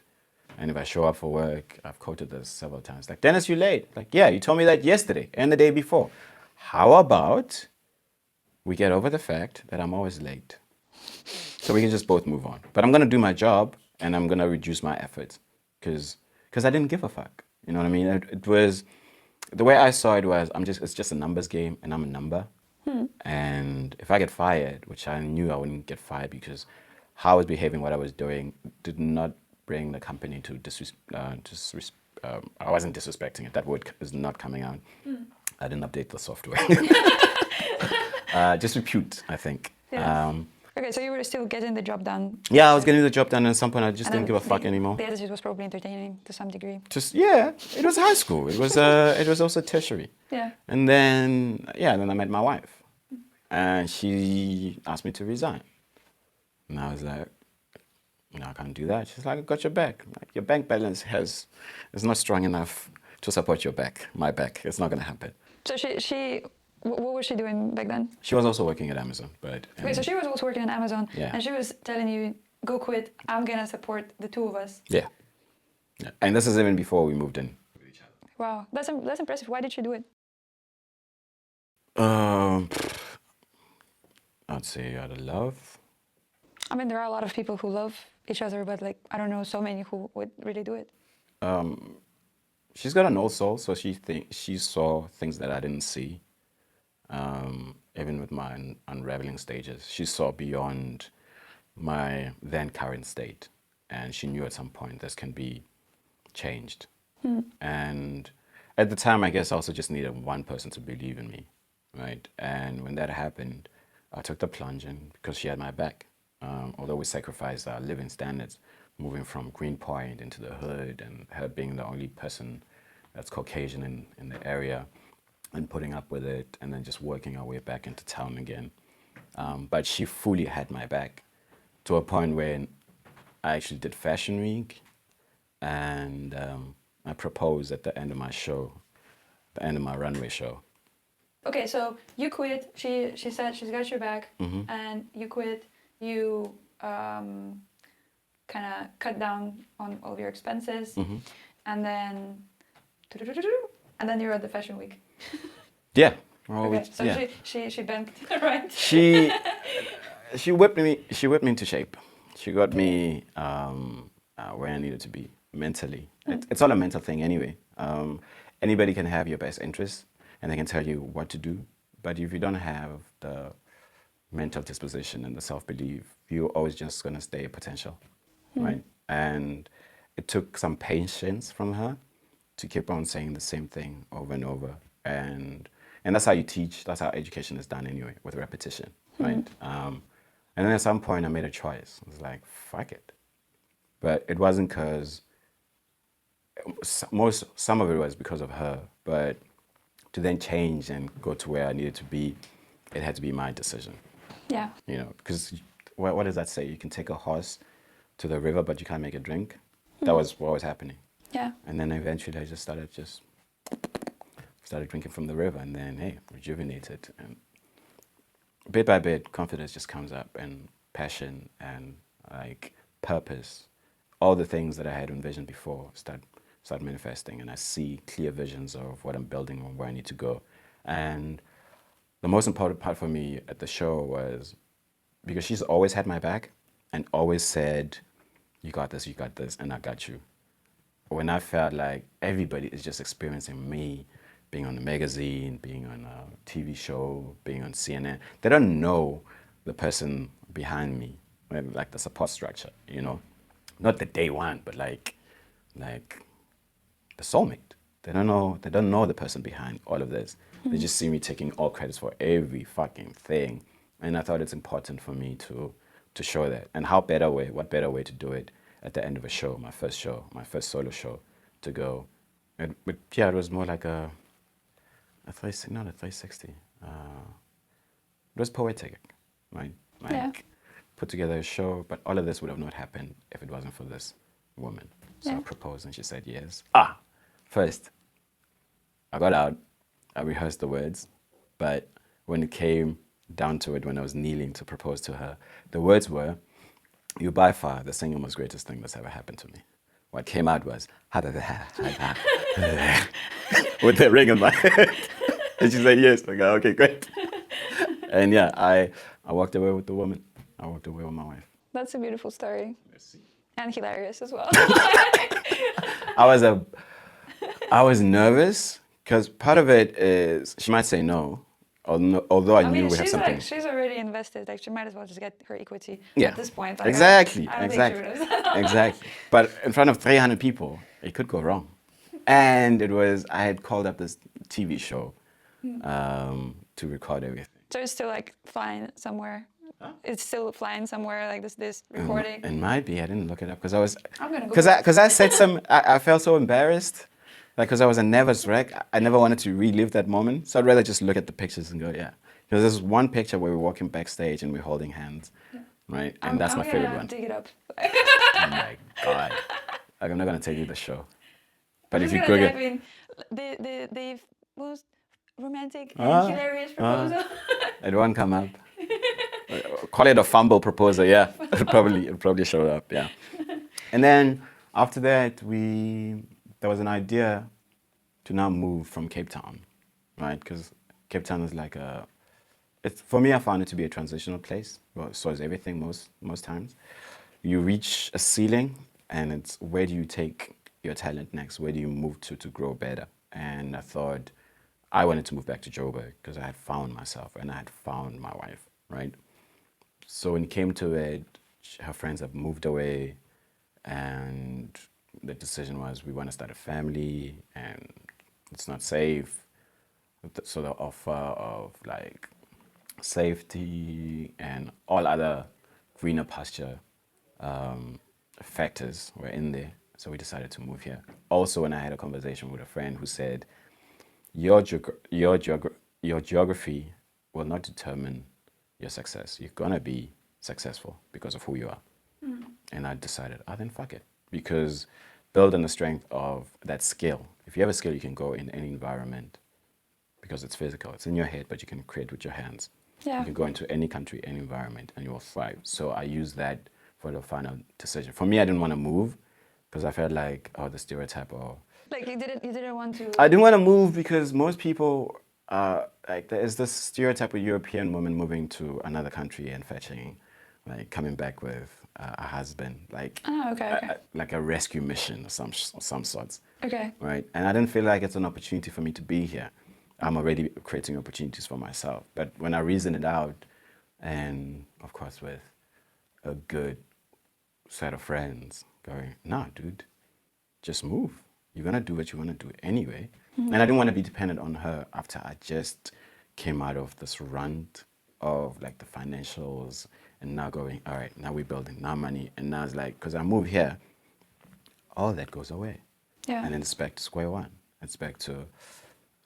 And if I show up for work, I've quoted this several times. Like, Dennis, you're late. Like, yeah, you told me that yesterday and the day before. How about we get over the fact that I'm always late, so we can just both move on? But I'm gonna do my job, and I'm gonna reduce my efforts, because I didn't give a fuck. You know what I mean? It was the way I saw it was it's just a numbers game, and I'm a number. And if I get fired, which I knew I wouldn't get fired because how I was behaving, what I was doing, did not bring the company to I wasn't disrespecting it. That word is not coming out. I didn't update the software. Disrepute, I think. Yeah. Okay, so you were still getting the job done. Yeah, I was getting the job done, and at some point I just And didn't then give a fuck anymore. The attitude was probably entertaining to some degree. Just it was high school. It was also tertiary. Yeah. And then then I met my wife, and she asked me to resign, and I was like, I can't do that. She's like, I got your back. Like, your bank balance is not strong enough to support my back. It's not gonna happen. So what was she doing back then? She was also working at Amazon, but Okay, so she was also working at Amazon, Yeah. and she was telling you, go quit, I'm gonna support the two of us. yeah. And this is even before we moved in with each other. Wow, that's impressive. Why did she do it? I'd say out of love. I mean, there are a lot of people who love each other, but like, I don't know so many who would really do it. She's got an old soul, so she saw things that I didn't see. Even with my unraveling stages, she saw beyond my then current state, and she knew at some point this can be changed. And at the time, I guess I also just needed one person to believe in me, right? And when that happened, I took the plunge, and because she had my back, although we sacrificed our living standards, moving from Greenpoint into the hood, and her being the only person that's Caucasian in the area, and putting up with it, and then just working our way back into town again. But she fully had my back, to a point where I actually did Fashion Week, and I proposed at the end of my show, the end of my runway show. Okay, so you quit. She said she's got your back, and you quit. You kind of cut down on all of your expenses, and then you're at the Fashion Week. Yeah. Okay, so yeah. she bent, right? She whipped me into shape. She got me where I needed to be mentally. It's all a mental thing anyway. Anybody can have your best interests, and they can tell you what to do, but if you don't have the mental disposition and the self-belief, you're always just going to stay potential, right? And it took some patience from her to keep on saying the same thing over and over, and that's how you teach. That's how education is done anyway, with repetition, right? And then at some point I made a choice. I was like, fuck it. But it wasn't because some of it was because of her, but to then change and go to where I needed to be, it had to be my decision. Yeah. You know, because what does that say? You can take a horse to the river, but you can't make it drink. That was what was happening. Yeah. And then eventually I just started drinking from the river, and then, hey, rejuvenated. And bit by bit, confidence just comes up, and passion, and like purpose. All the things that I had envisioned before start manifesting, and I see clear visions of what I'm building and where I need to go. And the most important part for me at the show was because she's always had my back and always said, you got this, and I got you. When I felt like everybody is just experiencing me being on a magazine, being on a TV show, being on CNN, they don't know the person behind me, like the support structure, you know? Not the day one, but like the soulmate, They don't know the person behind all of this. They just see me taking all credits for every fucking thing. And I thought it's important for me to show that. And what better way to do it at the end of a show, my first solo show, to go. But yeah, it was more like not a 360. It was poetic, right? Like, put together a show, but all of this would have not happened if it wasn't for this woman. So I proposed and she said yes. First, I got out, I rehearsed the words, but when it came down to it, when I was kneeling to propose to her, the words were, "You're by far the single most greatest thing that's ever happened to me." What came out was, with the ring on my head. And she said yes. I go, okay, great. And yeah, I walked away with the woman. I walked away with my wife. That's a beautiful story. Merci. And hilarious as well. I was nervous because part of it is she might say no, although I knew we have something. Like, she's already invested. Like, she might as well just get her equity Yeah. at this point. Like, Exactly. I don't think she would have. Exactly. But in front of 300 people, it could go wrong. And I had called up this TV show to record everything. So it's still like flying somewhere. Huh? It's still flying somewhere, like this recording. It might be. I didn't look it up because I'm gonna go. Because I said I felt so embarrassed, like because I was a nervous wreck. I never wanted to relive that moment, so I'd rather just look at the pictures and go, yeah. Because there's one picture where we're walking backstage and we're holding hands, right? And that's my favorite one. Dig it up. Oh my god! Like, I'm not gonna tell you the show, but if you Google, the most romantic and hilarious proposal. it won't come up. Call it a fumble proposal, yeah. It probably showed up, yeah. And then after that, there was an idea to now move from Cape Town, right? Because Cape Town is like for me, I found it to be a transitional place. Well, so is everything most times. You reach a ceiling, and it's where do you take your talent next? Where do you move to grow better? And I thought I wanted to move back to Joburg because I had found myself and I had found my wife, right? So when it came to it, her friends have moved away, and the decision was we want to start a family, and it's not safe. So the offer of like safety and all other greener pasture factors were in there. So we decided to move here. Also, when I had a conversation with a friend who said, your geography will not determine your success. You're gonna be successful because of who you are. And I decided, then fuck it. Because build on the strength of that skill. If you have a skill, you can go in any environment because it's physical. It's in your head, but you can create with your hands. Yeah. You can go into any country, any environment, and you will thrive. So I used that for the final decision. For me, I didn't want to move because I felt like, the stereotype or... Like you didn't want to... I didn't want to move because most people, like there is this stereotype of European women moving to another country and fetching, like coming back with a husband, like like a rescue mission of some sorts. Okay. Right, and I didn't feel like it's an opportunity for me to be here. I'm already creating opportunities for myself. But when I reason it out, and of course with a good set of friends going, nah, dude, just move. You're gonna do what you wanna do anyway. And I didn't want to be dependent on her after I just came out of this run of like the financials and now going, all right, now we're building, now money. And now it's like, because I moved here, all that goes away. Yeah. And then it's back to square one. It's back to,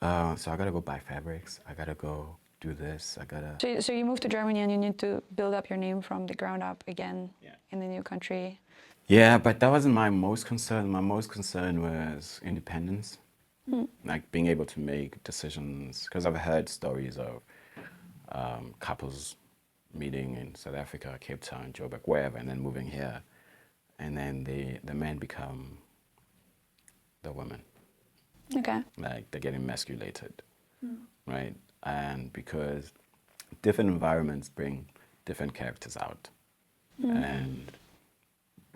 so I gotta go buy fabrics. I gotta go do this. So you moved to Germany and you need to build up your name from the ground up again in the new country. Yeah, but that wasn't my most concern. My most concern was independence. Like being able to make decisions, because I've heard stories of couples meeting in South Africa, Cape Town, Joburg, wherever, and then moving here, and then the men become the women. Okay. Like they're getting emasculated, right? And because different environments bring different characters out, and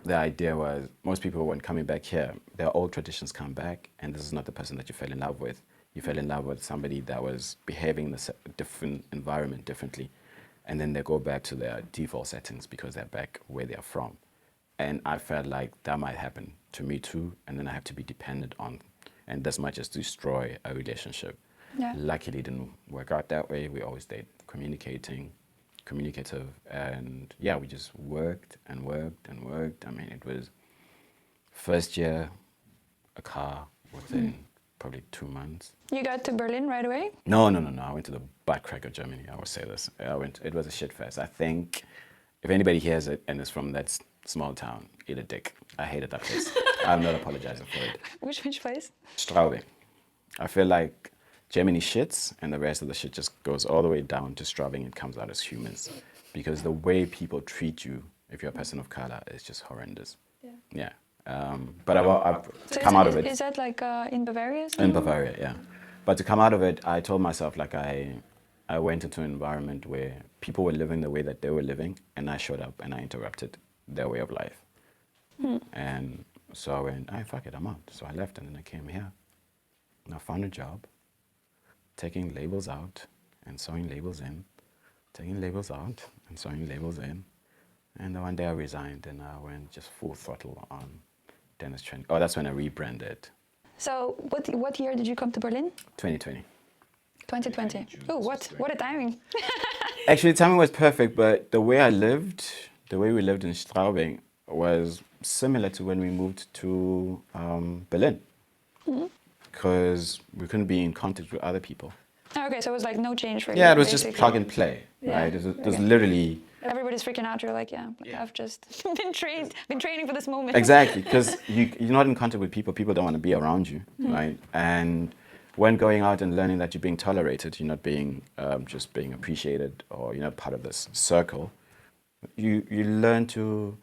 the idea was most people when coming back here, their old traditions come back, and this is not the person that you fell in love with. You fell in love with somebody that was behaving in a different environment differently, and then they go back to their default settings because they're back where they're from. And I felt like that might happen to me too, and then I have to be dependent on and this much as destroy a relationship. Yeah. Luckily, it didn't work out that way. We always stayed communicative, and yeah, we just worked and worked and worked. I mean, it was first year, a car within probably 2 months. You got to Berlin right away? No. I went to the butt crack of Germany. I will say this. It was a shit fest. I think if anybody hears it and is from that small town, eat a dick. I hated that place. I'm not apologizing for it. Which place? Straubing. I feel like Germany shits and the rest of the shit just goes all the way down to Straubing and comes out as humans. Because the way people treat you, if you're a person of color, is just horrendous. Yeah. But I've So come out of it. Is that like in Bavaria? In Bavaria, yeah. But to come out of it, I told myself like I went into an environment where people were living the way that they were living, and I showed up and I interrupted their way of life. And so I went, fuck it, I'm out. So I left and then I came here. And I found a job, taking labels out and sewing labels in, taking labels out and sewing labels in. And then one day I resigned and I went just full throttle on Dennis Chuene. Oh, that's when I rebranded. So what year did you come to Berlin? 2020. 2020. Oh, what a timing. Actually, the timing was perfect, but the way we lived in Straubing was similar to when we moved to Berlin. Because we couldn't be in contact with other people. Okay, so it was like no change for you. Yeah, it was basically. just plug and play, right? It was literally... Everybody's freaking out. You're like, I've just been training for this moment. Exactly, because you're not in contact with people. People don't want to be around you, right? And when going out and learning that you're being tolerated, you're not being just being appreciated, or you're not part of this circle, you learn to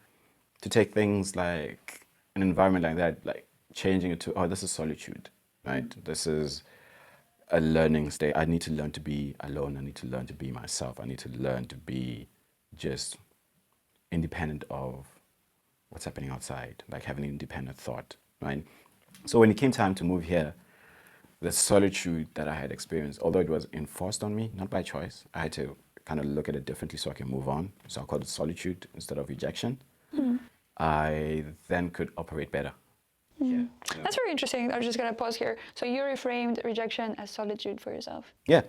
take things like an environment like that, like changing it to, this is solitude, right? This is a learning state. I need to learn to be alone. I need to learn to be myself. I need to learn to be just independent of what's happening outside, like having independent thought, right? So when it came time to move here, the solitude that I had experienced, although it was enforced on me, not by choice, I had to kind of look at it differently so I can move on. So I called it solitude instead of rejection. I then could operate better. Yeah. That's very interesting. I'm just going to pause here. So you reframed rejection as solitude for yourself. Yeah.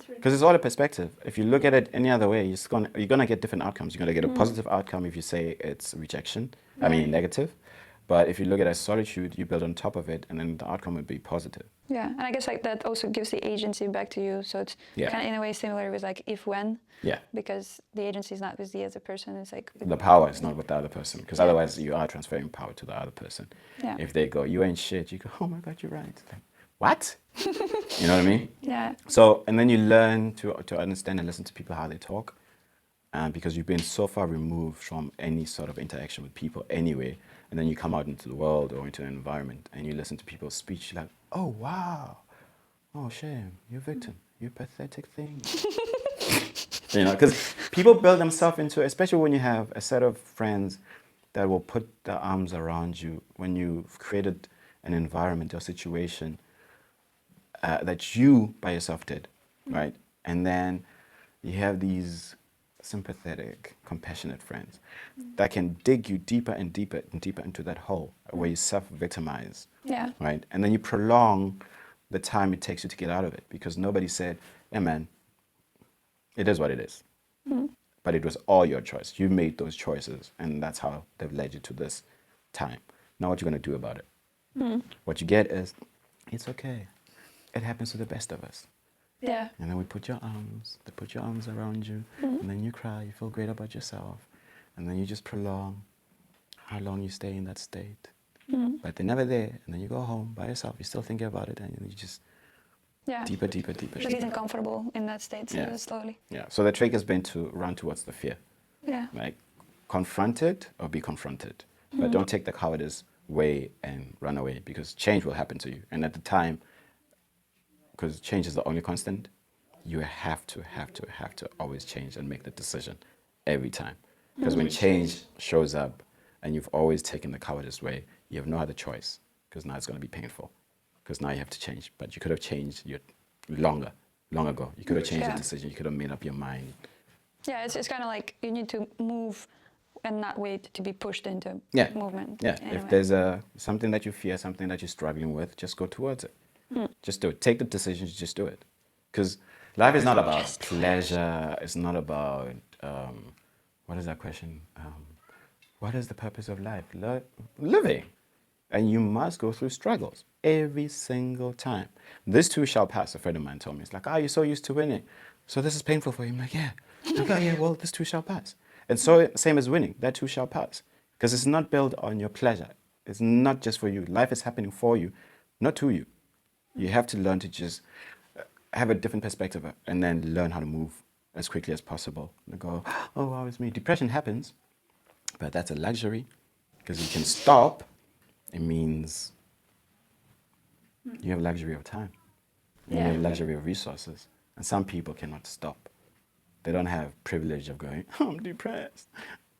Because it's all a perspective. If you look at it any other way, you're gonna get different outcomes. You're gonna get a positive outcome if you say it's rejection. I mean negative. But if you look at it as solitude, you build on top of it, and then the outcome would be positive. Yeah, and I guess like that also gives the agency back to you. So it's kind of in a way similar with like if when. Yeah. Because the agency is not with the other person. It's like the power is not with the other person. Because otherwise you are transferring power to the other person. Yeah. If they go, you ain't shit, you go, oh my God, you're right. Like, what? You know what I mean? Yeah. So, and then you learn to understand and listen to people how they talk, because you've been so far removed from any sort of interaction with people anyway, and then you come out into the world or into an environment and you listen to people's speech, you're like, oh wow, oh shame, you're a victim, you pathetic thing. You know, because people build themselves into, especially when you have a set of friends that will put their arms around you when you've created an environment or situation that you by yourself did, right? And then you have these sympathetic, compassionate friends that can dig you deeper and deeper and deeper into that hole where you self-victimize, right? And then you prolong the time it takes you to get out of it, because nobody said, yeah, man, it is what it is. But it was all your choice. You made those choices, and that's how they've led you to this time. Now what you're going to do about it? What you get is, it's okay. It happens to the best of us. Yeah. And then they put your arms around you, and then you cry, you feel great about yourself, and then you just prolong how long you stay in that state. But they're never there, and then you go home by yourself, you're still thinking about it, and you just deeper. Just getting comfortable in that state slowly. Yeah, so the trick has been to run towards the fear. Yeah. Like, confront it or be confronted. But don't take the cowardice way and run away, because change will happen to you. And at the time, because change is the only constant, you have to always change and make the decision every time. Because when change shows up and you've always taken the cowardice way, you have no other choice, because now it's going to be painful. Because now you have to change. But you could have changed long ago. You could have changed the decision. You could have made up your mind. Yeah, it's kind of like you need to move and not wait to be pushed into Yeah. movement. Yeah. Anyway. If there's something that you fear, something that you're struggling with, just go towards it. Just do it. Take the decisions. Just do it. Because life is not about pleasure. It's not about what is that question? What is the purpose of life? Living. And you must go through struggles every single time. This too shall pass, a friend of mine told me. It's like, you're so used to winning. So this is painful for you. I'm like, yeah. Like, yeah, well, this too shall pass. And so, same as winning, that too shall pass. Because it's not built on your pleasure. It's not just for you. Life is happening for you, not to you. You have to learn to just have a different perspective and then learn how to move as quickly as possible. And go, oh, wow, it's me. Depression happens, but that's a luxury because you can stop. It means you have luxury of time. You have luxury of resources. And some people cannot stop. They don't have privilege of going, I'm depressed.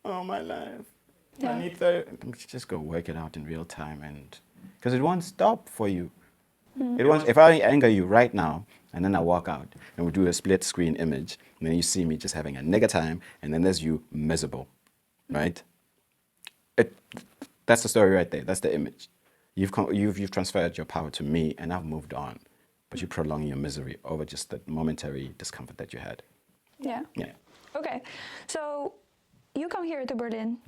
Oh, my life. I need therapy. Just go work it out in real time. And because it won't stop for you. It won't. If I anger you right now, and then I walk out, and we do a split screen image, and then you see me just having a nigga time, and then there's you miserable, right? That's the story right there. That's the image. You've transferred your power to me, and I've moved on. But you prolong your misery over just the momentary discomfort that you had. Yeah. Yeah. Okay. So you come here to Berlin,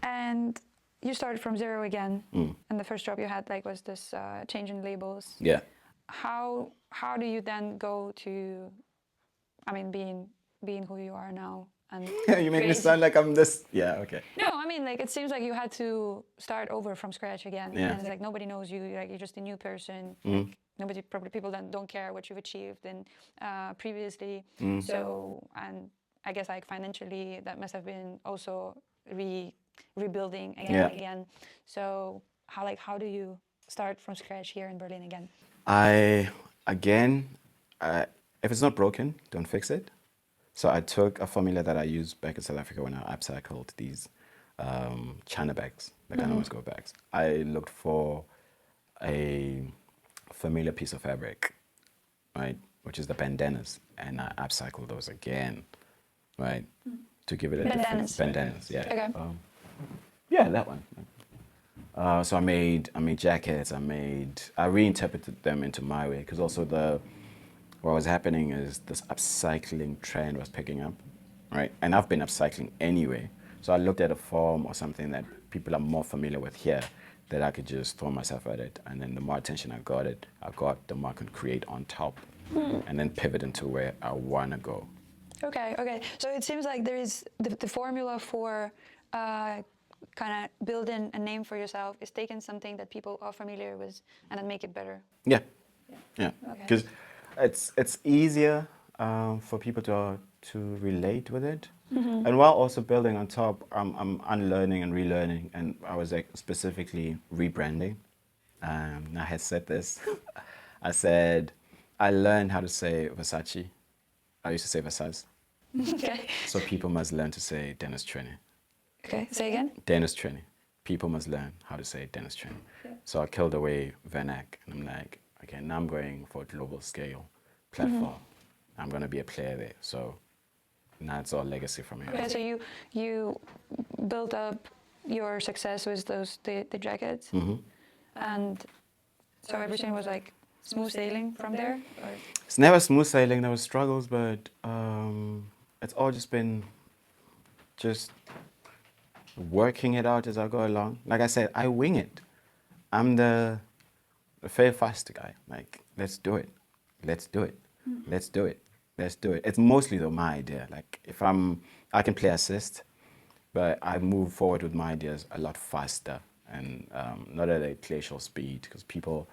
and you started from zero again. And the first job you had was this change in labels. Yeah. How do you then go to, being who you are now? And You make me sound like I'm this. Yeah. Okay. No, it seems like you had to start over from scratch again. Yeah. And it's like nobody knows you. You're just a new person. People don't care what you've achieved and previously. So, and I guess financially that must have been also rebuilding again. So how do you start from scratch here in Berlin again? If it's not broken, don't fix it. So I took a formula that I used back in South Africa when I upcycled these China bags, like Go bags. I looked for a familiar piece of fabric, right, which is the bandanas, and I upcycled those again, right, to give it a different bandanas. Yeah. Okay. Yeah, that one. So I made jackets. I reinterpreted them into my way because also what was happening is this upcycling trend was picking up, right? And I've been upcycling anyway. So I looked at a form or something that people are more familiar with here that I could just throw myself at it. And then the more attention I got, the more I could create on top and then pivot into where I want to go. Okay. So it seems like there is the formula for kind of building a name for yourself is taking something that people are familiar with and then make it better. Yeah. Okay. Because it's easier for people to relate with it, and while also building on top, I'm unlearning and relearning, and I was specifically rebranding. I had said this. I said I learned how to say Versace. I used to say Versace. Okay. So people must learn to say Dennis Chuene. Okay. Say again. Dennis Chuene. People must learn how to say Dennis Chuene. Yeah. So I killed away Vernac, and I'm like, okay, now I'm going for a global scale platform. I'm going to be a player there. So now it's all legacy from here. Okay, so you built up your success with the jackets, and so everything was smooth sailing from there? Or? It's never smooth sailing. There were struggles, but it's all just been working it out as I go along. Like I said, I wing it. I'm the fair fast guy. Like, let's do it. Let's do it. Let's do it. Let's do it. It's mostly though my idea. Like I can play assist, but I move forward with my ideas a lot faster and not at a glacial speed because people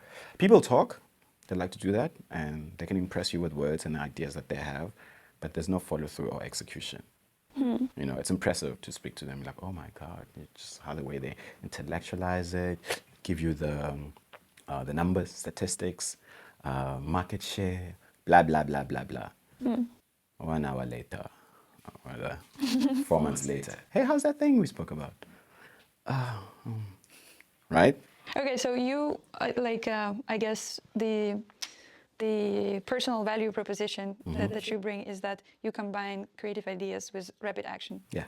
talk. They like to do that and they can impress you with words and ideas that they have, but there's no follow through or execution. You know, it's impressive to speak to them like, oh my God, just how the way they intellectualize it, give you the numbers, statistics, market share, blah, blah, blah, blah, blah. 1 hour later, or 4 months later, hey, how's that thing we spoke about? Right? Okay, so you, I guess the personal value proposition that you bring is that you combine creative ideas with rapid action. Yeah.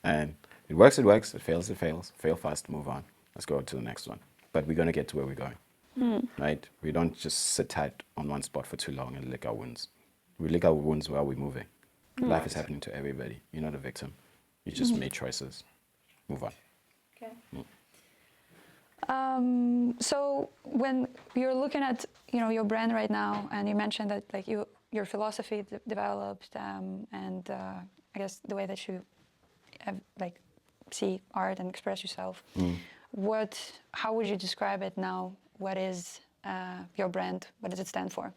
And it works, it fails, fail fast, move on. Let's go to the next one. But we're going to get to where we're going, right? We don't just sit tight on one spot for too long and lick our wounds. We lick our wounds while we're moving. Life is happening to everybody. You're not a victim. You just made choices. Move on. Okay. So when you're looking at your brand right now, and you mentioned that like your philosophy developed, and I guess the way that you have, like see art and express yourself. How would you describe it now? What is your brand? What does it stand for?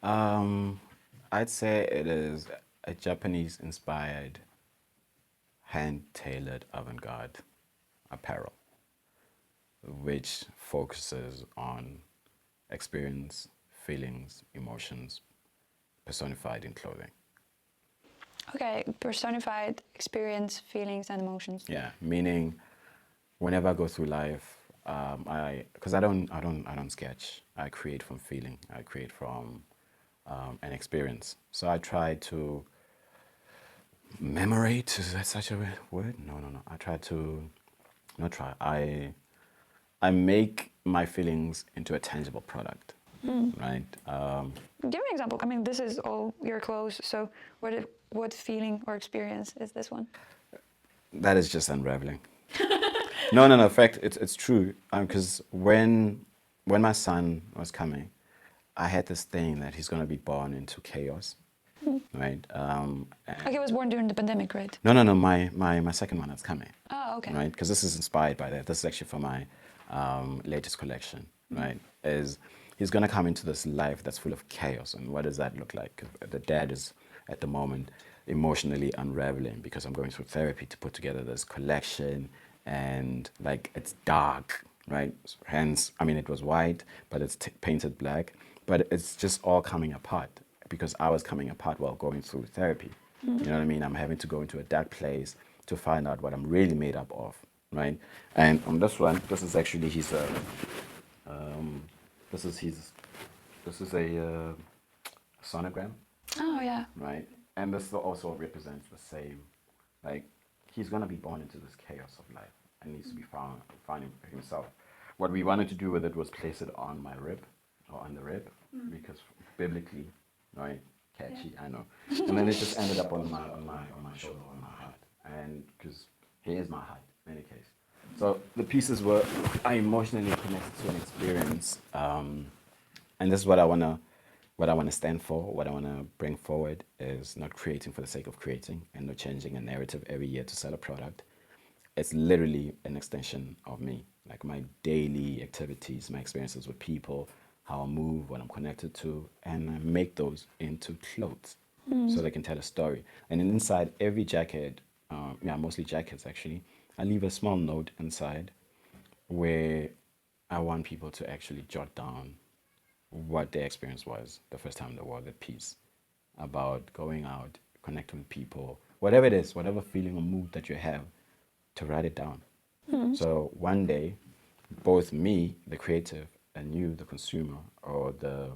I'd say it is a Japanese-inspired, hand-tailored avant-garde apparel, which focuses on experience, feelings, emotions, personified in clothing. Okay, personified experience, feelings, and emotions. Yeah, meaning whenever I go through life, because I don't sketch. I create from feeling. I create from an experience. So I try to memorate. Is that such a word? No. I try to not try. I make my feelings into a tangible product, right? Give me an example. I mean, this is all your clothes. So what feeling or experience is this one? That is just unraveling. No. In fact, it's true. Because when my son was coming, I had this thing that he's going to be born into chaos, right? Like he was born during the pandemic, right? No. My second one that's coming. Oh, okay. Right? Because this is inspired by that. This is actually for my latest collection, right? Is he's going to come into this life that's full of chaos. And what does that look like? The dad is, at the moment, emotionally unraveling because I'm going through therapy to put together this collection. And, like, it's dark, right? Hence, I mean, it was white, but it's painted black. But it's just all coming apart because I was coming apart while going through therapy. You know what I mean? I'm having to go into a dark place to find out what I'm really made up of, right? And on this one, this is actually his, this is a sonogram, Oh, yeah. right? And this also represents the same, like, he's gonna be born into this chaos of life and needs to be finding himself. What we wanted to do with it was place it on my rib, or on the rib, because biblically, right? Catchy, I know. And then it just ended up on my shoulder, on my heart, and because he is my heart in any case. So the pieces are emotionally connected to an experience, and this is what I wanna stand for. What I wanna bring forward is not creating for the sake of creating, and not changing a narrative every year to sell a product. It's literally an extension of me, like my daily activities, my experiences with people, how I move, what I'm connected to, and I make those into clothes so they can tell a story. And then inside every jacket, mostly jackets actually, I leave a small note inside where I want people to actually jot down what their experience was the first time they wore that piece, about going out, connecting with people, whatever it is, whatever feeling or mood that you have, to write it down. So one day, both me, the creative, and you, the consumer, or the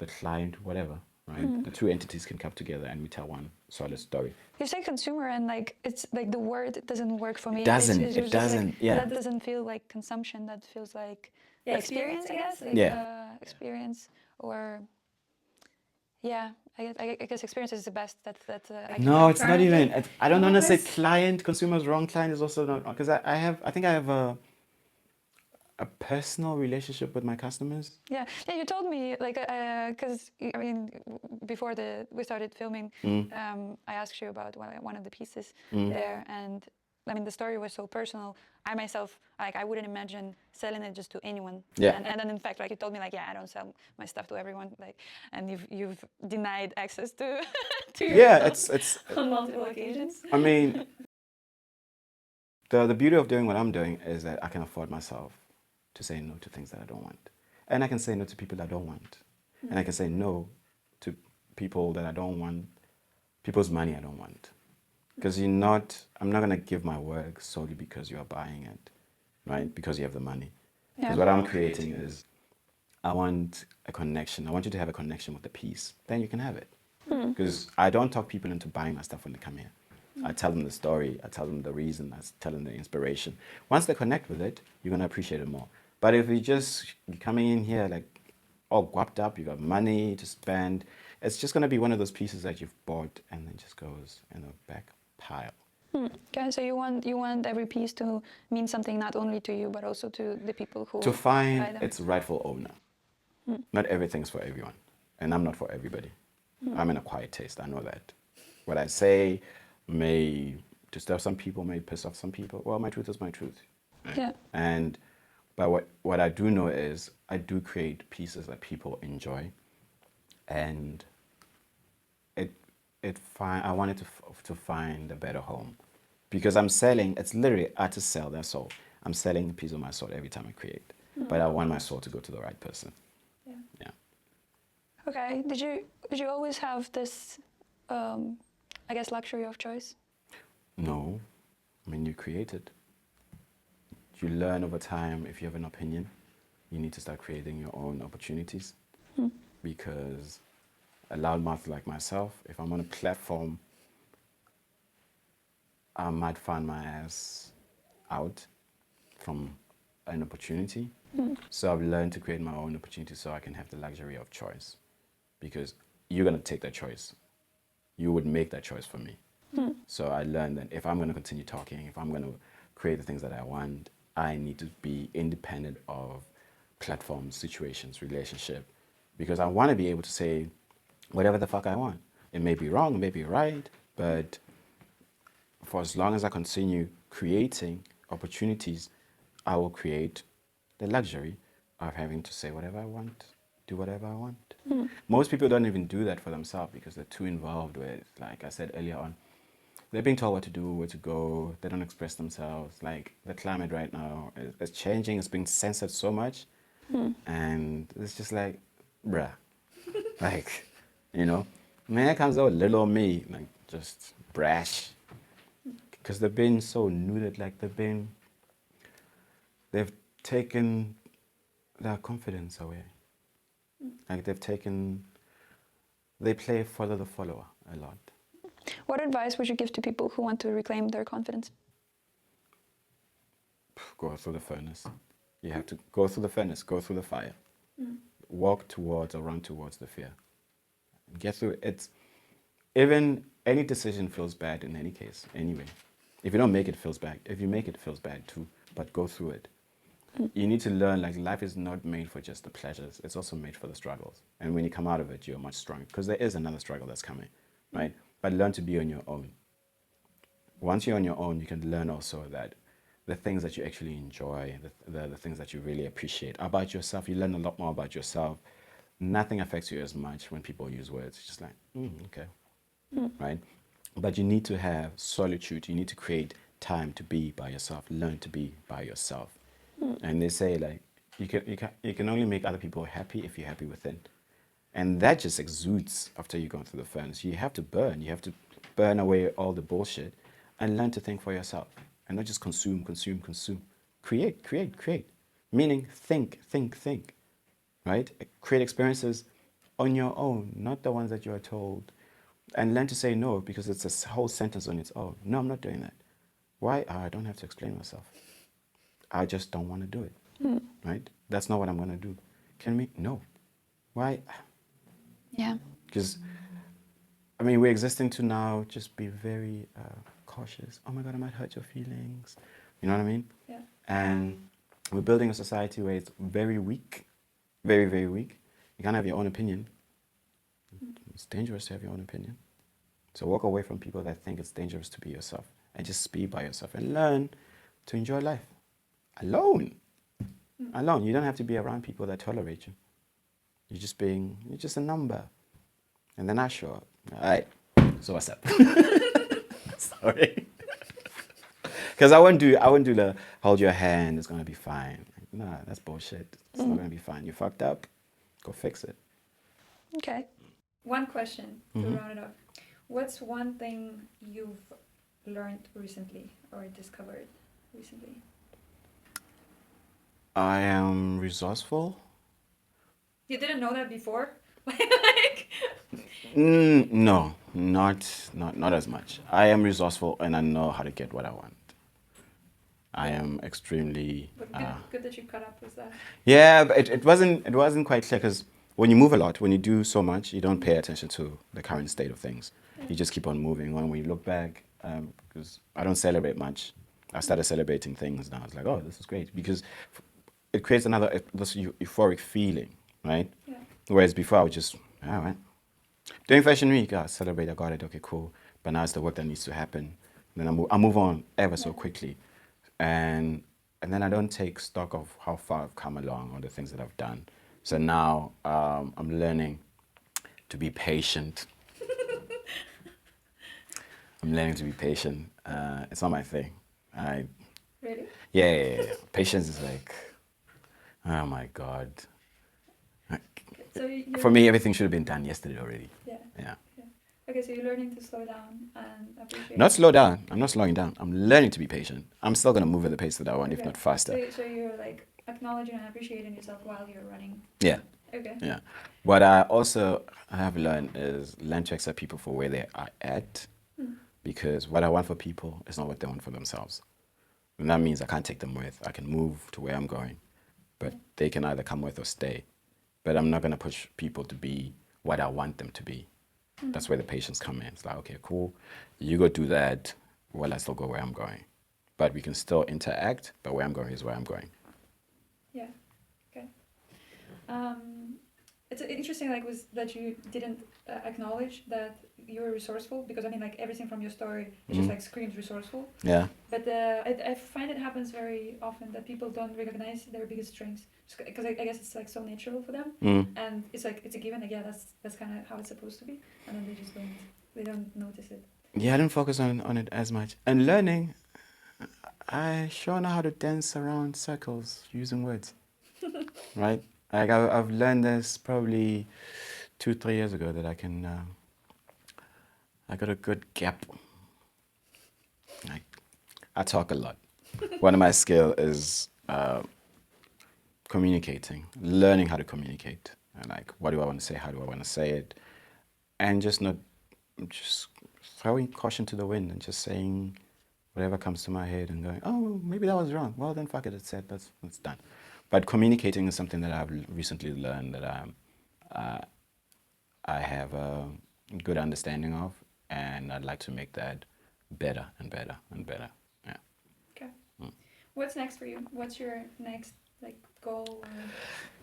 client, whatever, right? The two entities can come together and we tell one solid story. You say consumer, and like it's like the word doesn't work for me. It doesn't. It's It just like, doesn't. Yeah. That doesn't feel like consumption. That feels like experience, I guess. Like, Yeah. Experience, or yeah. I guess experience is the best. I can No, it's not currently- even. I don't No, want to say it's- client. Consumer's wrong. Client is also not, because I think I have a personal relationship with my customers. Yeah. You told me like because I mean before we started filming, I asked you about one of the pieces there, and I mean the story was so personal. I myself, like, I wouldn't imagine selling it just to anyone. Yeah. And then in fact, like, you told me, like, yeah, I don't sell my stuff to everyone, like, and you've denied access to to Yeah, yourself it's. on multiple occasions. I mean, the beauty of doing what I'm doing is that I can afford myself to say no to things that I don't want, and I can say no to people that I don't want, and I can say no to people that I don't want, people's money I don't want. Because I'm not going to give my work solely because you are buying it, right? Because you have the money. Because what I'm creating is, I want a connection. I want you to have a connection with the piece. Then you can have it. Because I don't talk people into buying my stuff when they come here. I tell them the story, I tell them the reason, I tell them the inspiration. Once they connect with it, you're going to appreciate it more. But if you're coming in here like all guapped up, you got money to spend, it's just going to be one of those pieces that you've bought and then just goes in the back pile. Okay, so you want every piece to mean something not only to you but also to the people who To buy find them. its rightful owner. Not everything's for everyone, and I'm not for everybody. I'm an acquired taste, I know that. What I say may disturb some people, may piss off some people. Well, my truth is my truth. Right? Yeah. But what I do know is I do create pieces that people enjoy, and I wanted to find a better home, because I'm selling. It's literally artist sell their soul. I'm selling a piece of my soul every time I create, but I want my soul to go to the right person. Yeah. Okay. Did you always have this, I guess, luxury of choice? No, I mean, you create it. You learn over time. If you have an opinion, you need to start creating your own opportunities, because a loudmouth like myself, if I'm on a platform, I might find my ass out from an opportunity. So I've learned to create my own opportunity so I can have the luxury of choice, because you're going to take that choice. You would make that choice for me. So I learned that if I'm going to continue talking, if I'm going to create the things that I want, I need to be independent of platforms, situations, relationship, because I want to be able to say whatever the fuck I want. It may be wrong, it may be right, but for as long as I continue creating opportunities, I will create the luxury of having to say whatever I want, do whatever I want. Most people don't even do that for themselves because they're too involved with, like I said earlier on, they're being told what to do, where to go. They don't express themselves. Like the climate right now is changing. It's being censored so much. And it's just like, bruh. Like, man comes out little old me, like just brash. Because they've been so neutered, like they've taken their confidence away. Like they play follow the follower a lot. What advice would you give to people who want to reclaim their confidence? Go through the furnace. You have to go through the furnace, go through the fire. Walk towards or run towards the fear. Get through it. Even any decision feels bad in any case, anyway. If you don't make it, it feels bad. If you make it, it feels bad too. But go through it. You need to learn, like, life is not made for just the pleasures. It's also made for the struggles. And when you come out of it, you're much stronger. Because there is another struggle that's coming, right? But learn to be on your own. Once you're on your own, you can learn also that the things that you actually enjoy, the things that you really appreciate about yourself, you learn a lot more about yourself. Nothing affects you as much when people use words. It's just like, okay, right? But you need to have solitude. You need to create time to be by yourself. Learn to be by yourself. And they say, like, you can only make other people happy if you're happy within. And that just exudes after you've gone through the furnace. You have to burn. You have to burn away all the bullshit and learn to think for yourself. And not just consume. Create. Meaning think. Right? Create experiences on your own, not the ones that you are told. And learn to say no, because it's a whole sentence on its own. No, I'm not doing that. Why? I don't have to explain myself. I just don't want to do it. Right? That's not what I'm going to do. Can we? No. Why? Yeah. Because, I mean, we're existing to now just be very cautious. Oh my God, I might hurt your feelings. You know what I mean? Yeah. And we're building a society where it's very weak, very, very weak. You can't have your own opinion. It's dangerous to have your own opinion. So walk away from people that think it's dangerous to be yourself, and just be by yourself and learn to enjoy life. Alone. You don't have to be around people that tolerate you. You're just a number. And then I show up. All right. So what's up? Sorry. Because I wouldn't do the hold your hand, it's going to be fine. Nah, that's bullshit. It's not going to be fine. You fucked up. Go fix it. Okay. One question to round it off. What's one thing you've learned recently or discovered recently? I am resourceful. You didn't know that before? No, Not as much. I am resourceful and I know how to get what I want. I am extremely. But good that you caught up with that. Yeah, but it wasn't quite clear because when you move a lot, when you do so much, you don't pay attention to the current state of things. You just keep on moving. When we look back, because I don't celebrate much, I started celebrating things now. It's like, oh, this is great because it creates this euphoric feeling, right? Yeah. Whereas before I was just, all right, doing Fashion Week, I celebrate, I got it, okay, cool. But now it's the work that needs to happen. Then I move on ever so quickly. And then I don't take stock of how far I've come along or the things that I've done. So now I'm learning to be patient. I'm learning to be patient. It's not my thing. Really? Yeah. Patience is like, oh my God. So you're, For me, everything should have been done yesterday already. Yeah. Yeah. Okay, so you're learning to slow down and appreciate. Not slow down. I'm not slowing down. I'm learning to be patient. I'm still going to move at the pace that I want, if Okay. not faster. So you're like acknowledging and appreciating yourself while you're running. Yeah. Okay. Yeah. What I also have learned is learn to accept people for where they are at, because what I want for people is not what they want for themselves. And that means I can't take them with. I can move to where I'm going, but they can either come with or stay. But I'm not going to push people to be what I want them to be. That's where the patience come in. It's like, okay, cool. You go do that while I still go where I'm going. But we can still interact, but where I'm going is where I'm going. Yeah. Okay. It's interesting, like, was that you didn't acknowledge that you were resourceful, because I mean, like, everything from your story is just like screams resourceful. Yeah. But I find it happens very often that people don't recognize their biggest strengths, because I guess it's like so natural for them, and it's like it's a given. Like, yeah, that's kind of how it's supposed to be, and then they don't notice it. Yeah, I didn't focus on it as much. And learning, I sure know how to dance around circles using words, right? Like I've learned this probably 2-3 years ago that I can. I got a good gap. I talk a lot. One of my skills is communicating, learning how to communicate. And like, what do I want to say? How do I want to say it? And just throwing caution to the wind and just saying whatever comes to my head and going, oh, maybe that was wrong. Well, then fuck it, it's said, that's done. But communicating is something that I've recently learned that I have a good understanding of, and I'd like to make that better and better and better. Yeah. Okay. What's next for you? What's your next goal?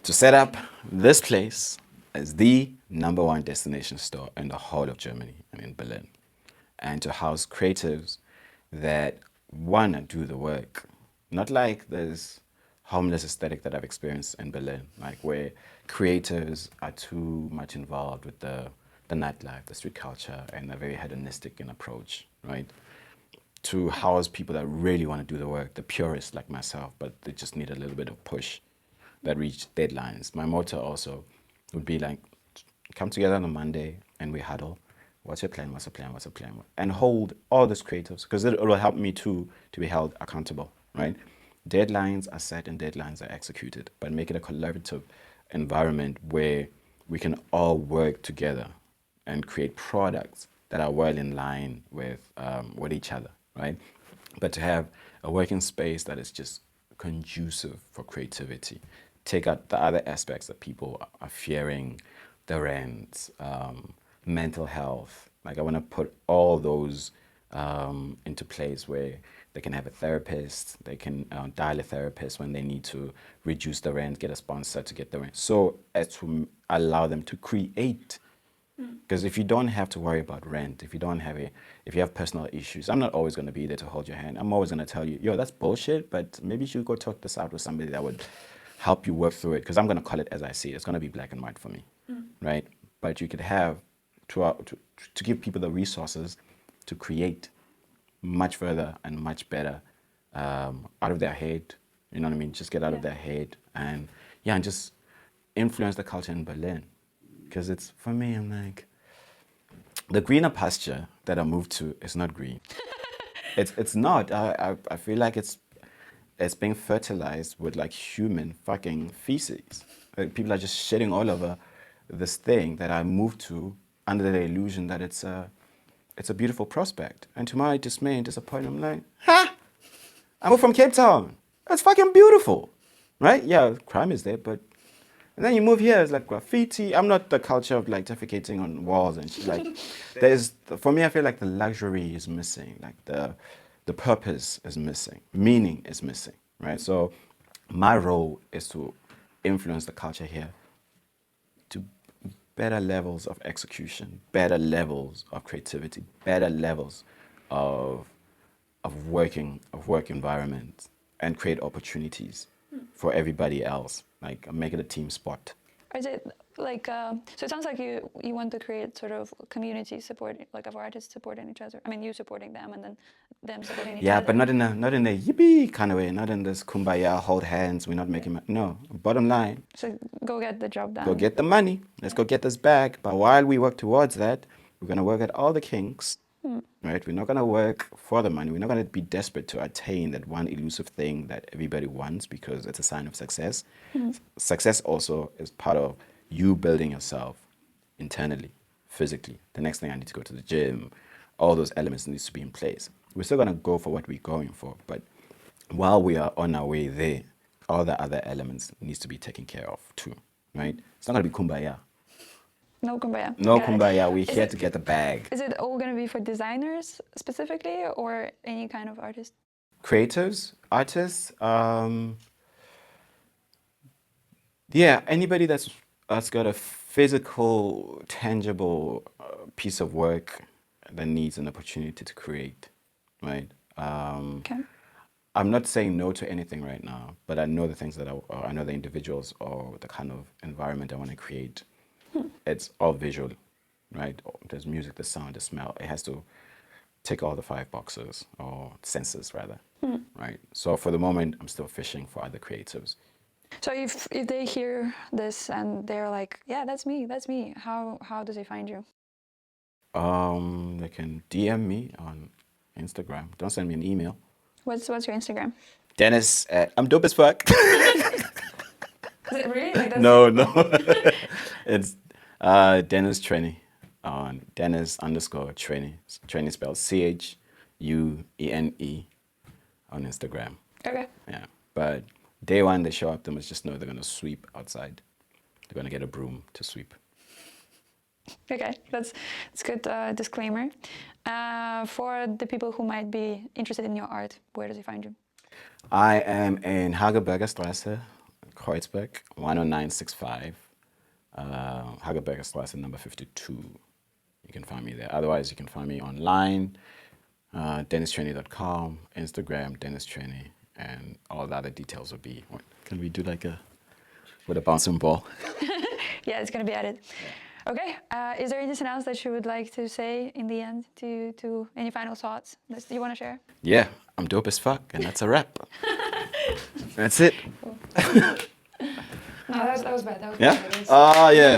To set up this place as the #1 destination store in the whole of Germany and in Berlin, and to house creatives that want to do the work, not like this homeless aesthetic that I've experienced in Berlin, like where creators are too much involved with the nightlife, the street culture, and a very hedonistic in approach, right? To house people that really want to do the work, the purists like myself, but they just need a little bit of push, that reach deadlines. My motto also would be like, come together on a Monday and we huddle. What's your plan? What's the plan? What's the plan? And hold all these creatives, because it will help me too to be held accountable, right? Deadlines are set and deadlines are executed, but make it a collaborative environment where we can all work together and create products that are well in line with each other, right? But to have a working space that is just conducive for creativity. Take out the other aspects that people are fearing, the rent, mental health. Like I want to put all those into place where they can have a therapist, they can dial a therapist when they need to reduce the rent, get a sponsor to get the rent. So as to allow them to create. Because if you don't have to worry about rent, if you have personal issues, I'm not always going to be there to hold your hand. I'm always going to tell you, yo, that's bullshit, but maybe you should go talk this out with somebody that would help you work through it. Because I'm going to call it as I see it. It's going to be black and white for me, right? But you could have to give people the resources to create much further and much better out of their head. You know what I mean? Just get out of their head and just influence the culture in Berlin. Because it's, for me, I'm like, the greener pasture that I moved to is not green. It's not. I feel like it's being fertilized with like human fucking feces. Like, people are just shitting all over this thing that I moved to under the illusion that it's a it's a beautiful prospect. And to my dismay and disappointment, I'm like, ha! I moved from Cape Town. It's fucking beautiful, right? Yeah, crime is there, but... And then you move here, it's like graffiti. I'm not the culture of like defecating on walls and shit. Like, for me, I feel like the luxury is missing. Like the purpose is missing. Meaning is missing, right? So my role is to influence the culture here to better levels of execution, better levels of creativity, better levels of work environment, and create opportunities for everybody else. Like make it a team sport. Is it like so? It sounds like you want to create sort of community support, like of artists supporting each other. I mean, you supporting them and then them supporting each other. Yeah, but not in a yippee kind of way. Not in this kumbaya, hold hands. We're not making no. Bottom line. So go get the job done. Go get the money. Let's go get this bag. But while we work towards that, we're gonna work at all the kinks. Right? We're not gonna work for the money. We're not gonna be desperate to attain that one elusive thing that everybody wants because it's a sign of success. Success also is part of you building yourself internally, physically. The next thing, I need to go to the gym. All those elements needs to be in place. We're still gonna go for what we're going for, but while we are on our way there, all the other elements needs to be taken care of too. Right? It's not gonna be kumbaya. No kumbaya. No kumbaya. We're here to get the bag. Is it all going to be for designers specifically, or any kind of artist? Creatives, artists. Yeah, anybody that's got a physical, tangible piece of work that needs an opportunity to create, right? Okay. I'm not saying no to anything right now, but I know the things that I know the individuals or the kind of environment I want to create. It's all visual, right? There's music, there's sound, there's smell. It has to tick all the 5 boxes, or senses rather, right? So for the moment, I'm still fishing for other creatives. So if they hear this and they're like, yeah, that's me, how does they find you? They can DM me on Instagram. Don't send me an email. What's your Instagram? Dennis, I'm dope as fuck. Is it really? Like No. It's Dennis Chuene on Dennis_Chuene. Chuene spelled CHUENE on Instagram. Okay. Yeah. But day one they show up, they must just know they're gonna sweep outside. They're gonna get a broom to sweep. Okay, that's good disclaimer. For the people who might be interested in your art, where does he find you? I am in Hagebergerstraße, Kreuzberg, 10965. Hagebergerstraße number 52. You can find me there. Otherwise, you can find me online, DennisChuene.com, Instagram, DennisChuene, and all the other details will be. Can we do like with a bouncing ball? Yeah, it's going to be added. Okay. Is there anything else that you would like to say in the end to any final thoughts that you want to share? Yeah, I'm dope as fuck, and that's a wrap. That's it. Cool. No, that was bad. That was bad. Yeah? Oh, yeah.